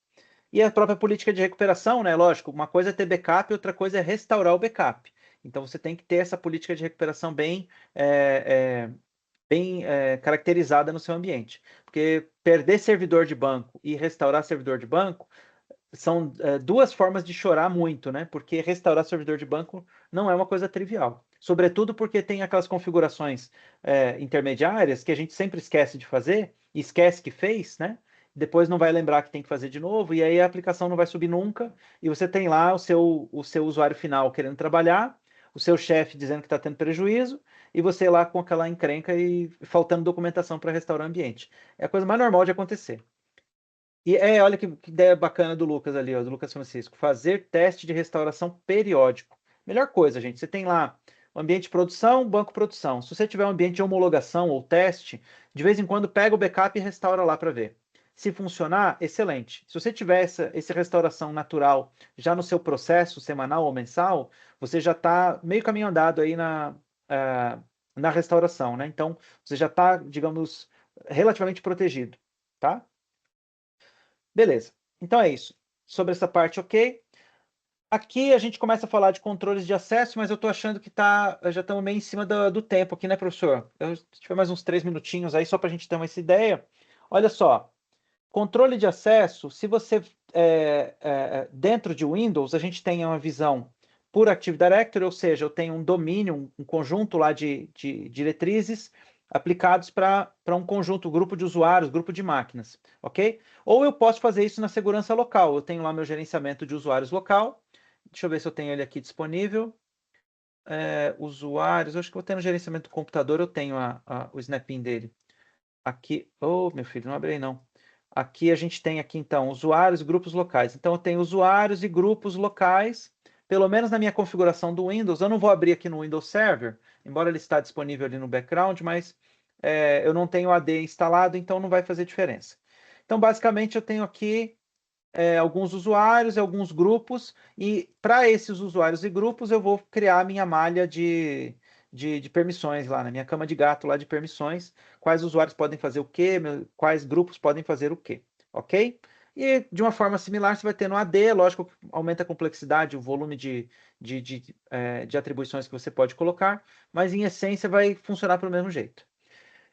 E a própria política de recuperação, né? Lógico, uma coisa é ter backup, outra coisa é restaurar o backup. Então, você tem que ter essa política de recuperação bem caracterizada no seu ambiente. Porque perder servidor de banco e restaurar servidor de banco são duas formas de chorar muito, né? Porque restaurar servidor de banco não é uma coisa trivial. Sobretudo porque tem aquelas configurações intermediárias que a gente sempre esquece de fazer, e esquece que fez, né? Depois não vai lembrar que tem que fazer de novo, e aí a aplicação não vai subir nunca, e você tem lá o seu usuário final querendo trabalhar, o seu chefe dizendo que está tendo prejuízo, e você lá com aquela encrenca e faltando documentação para restaurar o ambiente. É a coisa mais normal de acontecer. E olha que ideia bacana do Lucas ali, ó, do Lucas Francisco. Fazer teste de restauração periódico. Melhor coisa, gente. Você tem lá o ambiente de produção, banco produção. Se você tiver um ambiente de homologação ou teste, de vez em quando pega o backup e restaura lá para ver. Se funcionar, excelente. Se você tiver essa restauração natural já no seu processo semanal ou mensal, você já está meio caminho andado aí na restauração, né? Então, você já está, digamos, relativamente protegido, tá? Beleza. Então é isso. Sobre essa parte, ok. Aqui a gente começa a falar de controles de acesso, mas eu estou achando que já estamos meio em cima do tempo aqui, né, professor? Se tiver mais uns 3 minutinhos aí, só para a gente ter essa ideia. Olha só, controle de acesso, se você, dentro de Windows, a gente tem uma visão por Active Directory, ou seja, eu tenho um domínio, um conjunto lá de diretrizes aplicados para um conjunto, grupo de usuários, grupo de máquinas, ok? Ou eu posso fazer isso na segurança local. Eu tenho lá meu gerenciamento de usuários local. Deixa eu ver se eu tenho ele aqui disponível. Usuários, eu acho que eu vou ter no gerenciamento do computador, eu tenho o snap-in dele. Aqui, meu filho, não abre aí não. Aqui a gente tem aqui então usuários e grupos locais. Então eu tenho usuários e grupos locais, pelo menos na minha configuração do Windows. Eu não vou abrir aqui no Windows Server, embora ele está disponível ali no background, mas eu não tenho AD instalado, então não vai fazer diferença. Então basicamente eu tenho aqui alguns usuários e alguns grupos, e para esses usuários e grupos eu vou criar a minha malha de de permissões lá, na minha cama de gato lá de permissões, quais usuários podem fazer o quê, quais grupos podem fazer o quê, ok? E de uma forma similar, você vai ter no AD, lógico que aumenta a complexidade, o volume de atribuições que você pode colocar, mas em essência vai funcionar pelo mesmo jeito.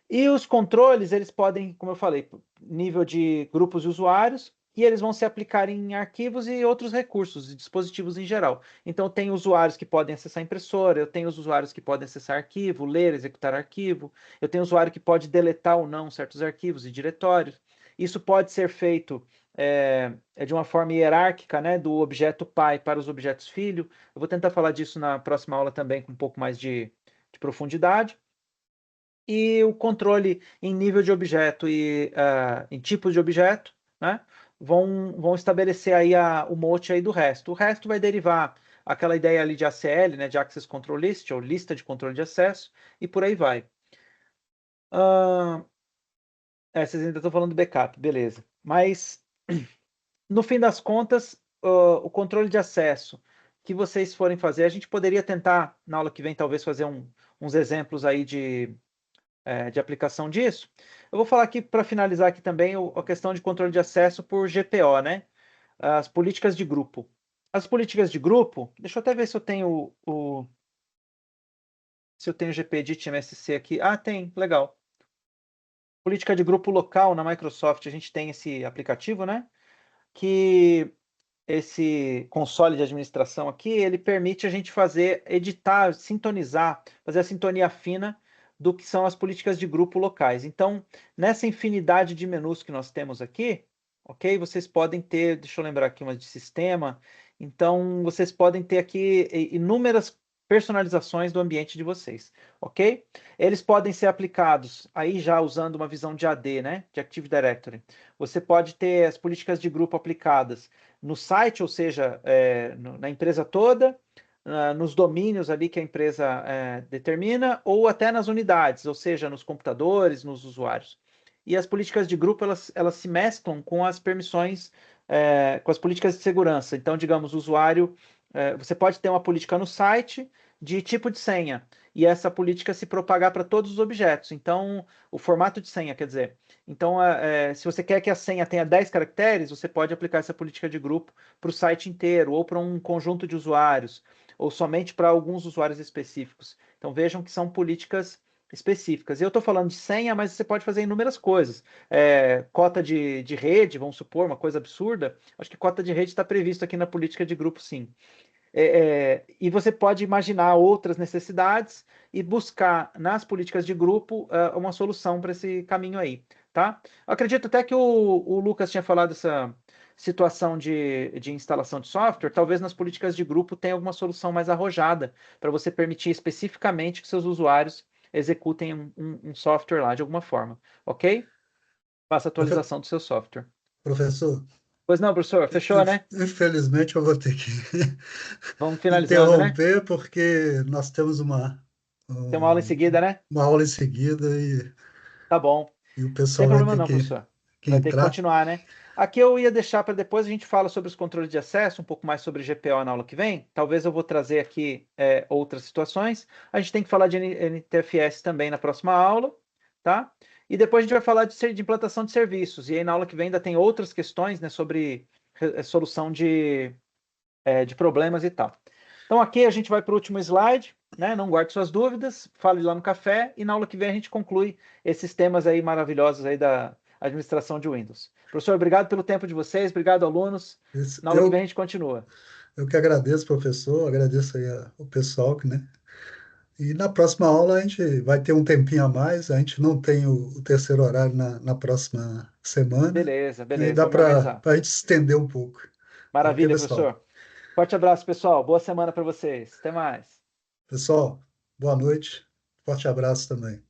E os controles, eles podem, como eu falei, nível de grupos de usuários, e eles vão se aplicar em arquivos e outros recursos, e dispositivos em geral. Então, tem usuários que podem acessar a impressora, eu tenho os usuários que podem acessar arquivo, ler, executar arquivo, eu tenho usuário que pode deletar ou não certos arquivos e diretórios. Isso pode ser feito de uma forma hierárquica, né, do objeto pai para os objetos filho. Eu vou tentar falar disso na próxima aula também, com um pouco mais de profundidade. E o controle em nível de objeto e em tipos de objeto, né, vão estabelecer aí o mote aí do resto. O resto vai derivar aquela ideia ali de ACL, né, de Access Control List, ou lista de controle de acesso, e por aí vai. Vocês ainda estão falando do backup, beleza. Mas, no fim das contas, o controle de acesso que vocês forem fazer, a gente poderia tentar, na aula que vem, talvez fazer uns exemplos aí de aplicação disso. Eu vou falar aqui, para finalizar aqui também, a questão de controle de acesso por GPO, né? As políticas de grupo. As políticas de grupo, deixa eu até ver se eu tenho se eu tenho GPedit MSC aqui. Ah, tem, legal. Política de grupo local na Microsoft, a gente tem esse aplicativo, né? Que esse console de administração aqui, ele permite a gente editar, sintonizar, fazer a sintonia fina do que são as políticas de grupo locais. Então, nessa infinidade de menus que nós temos aqui, ok? Vocês podem ter, deixa eu lembrar aqui uma de sistema, então vocês podem ter aqui inúmeras personalizações do ambiente de vocês, ok? Eles podem ser aplicados aí já usando uma visão de AD, né? De Active Directory. Você pode ter as políticas de grupo aplicadas no site, ou seja, na empresa toda, nos domínios ali que a empresa determina, ou até nas unidades, ou seja, nos computadores, nos usuários. E as políticas de grupo, elas se mesclam com as permissões, com as políticas de segurança. Então, digamos, o usuário, você pode ter uma política no site de tipo de senha, e essa política se propagar para todos os objetos. Então, o formato de senha, quer dizer. Então, se você quer que a senha tenha 10 caracteres, você pode aplicar essa política de grupo para o site inteiro, ou para um conjunto de usuários, ou somente para alguns usuários específicos. Então, vejam que são políticas específicas. Eu estou falando de senha, mas você pode fazer inúmeras coisas. Cota de rede, vamos supor, uma coisa absurda. Acho que cota de rede está previsto aqui na política de grupo, sim. E você pode imaginar outras necessidades e buscar nas políticas de grupo uma solução para esse caminho aí, tá? Eu acredito até que o Lucas tinha falado dessa situação de instalação de software, talvez nas políticas de grupo tenha alguma solução mais arrojada para você permitir especificamente que seus usuários executem um software lá de alguma forma, ok? Faça a atualização do seu software. Professor, Pois não, professor, fechou, né? infelizmente eu vou ter que Vamos finalizando, né? interromper, porque nós temos Tem uma aula em seguida, né? uma aula em seguida Tá bom. e o Sem pessoal vai problema ter não, professor. que Vai ter que entrar. continuar, né? Aqui eu ia deixar para depois a gente fala sobre os controles de acesso, um pouco mais sobre GPO na aula que vem. Talvez eu vou trazer aqui outras situações. A gente tem que falar de NTFS também na próxima aula, tá? E depois a gente vai falar de implantação de serviços. E aí na aula que vem ainda tem outras questões, né, sobre solução de problemas e tal. Então aqui a gente vai para o último slide, né? Não guarde suas dúvidas, fale lá no café e na aula que vem a gente conclui esses temas aí maravilhosos aí da administração de Windows. Professor, obrigado pelo tempo de vocês, obrigado, alunos. Na aula que vem a gente continua. Eu que agradeço, professor, agradeço aí o pessoal, né? E na próxima aula a gente vai ter um tempinho a mais, a gente não tem o terceiro horário na próxima semana, Beleza, e aí beleza, dá vou me para organizar. a gente estender um pouco. Ok, Maravilha, pessoal? professor. Forte abraço, pessoal. Boa semana para vocês. Até mais. Pessoal, boa noite, forte abraço também.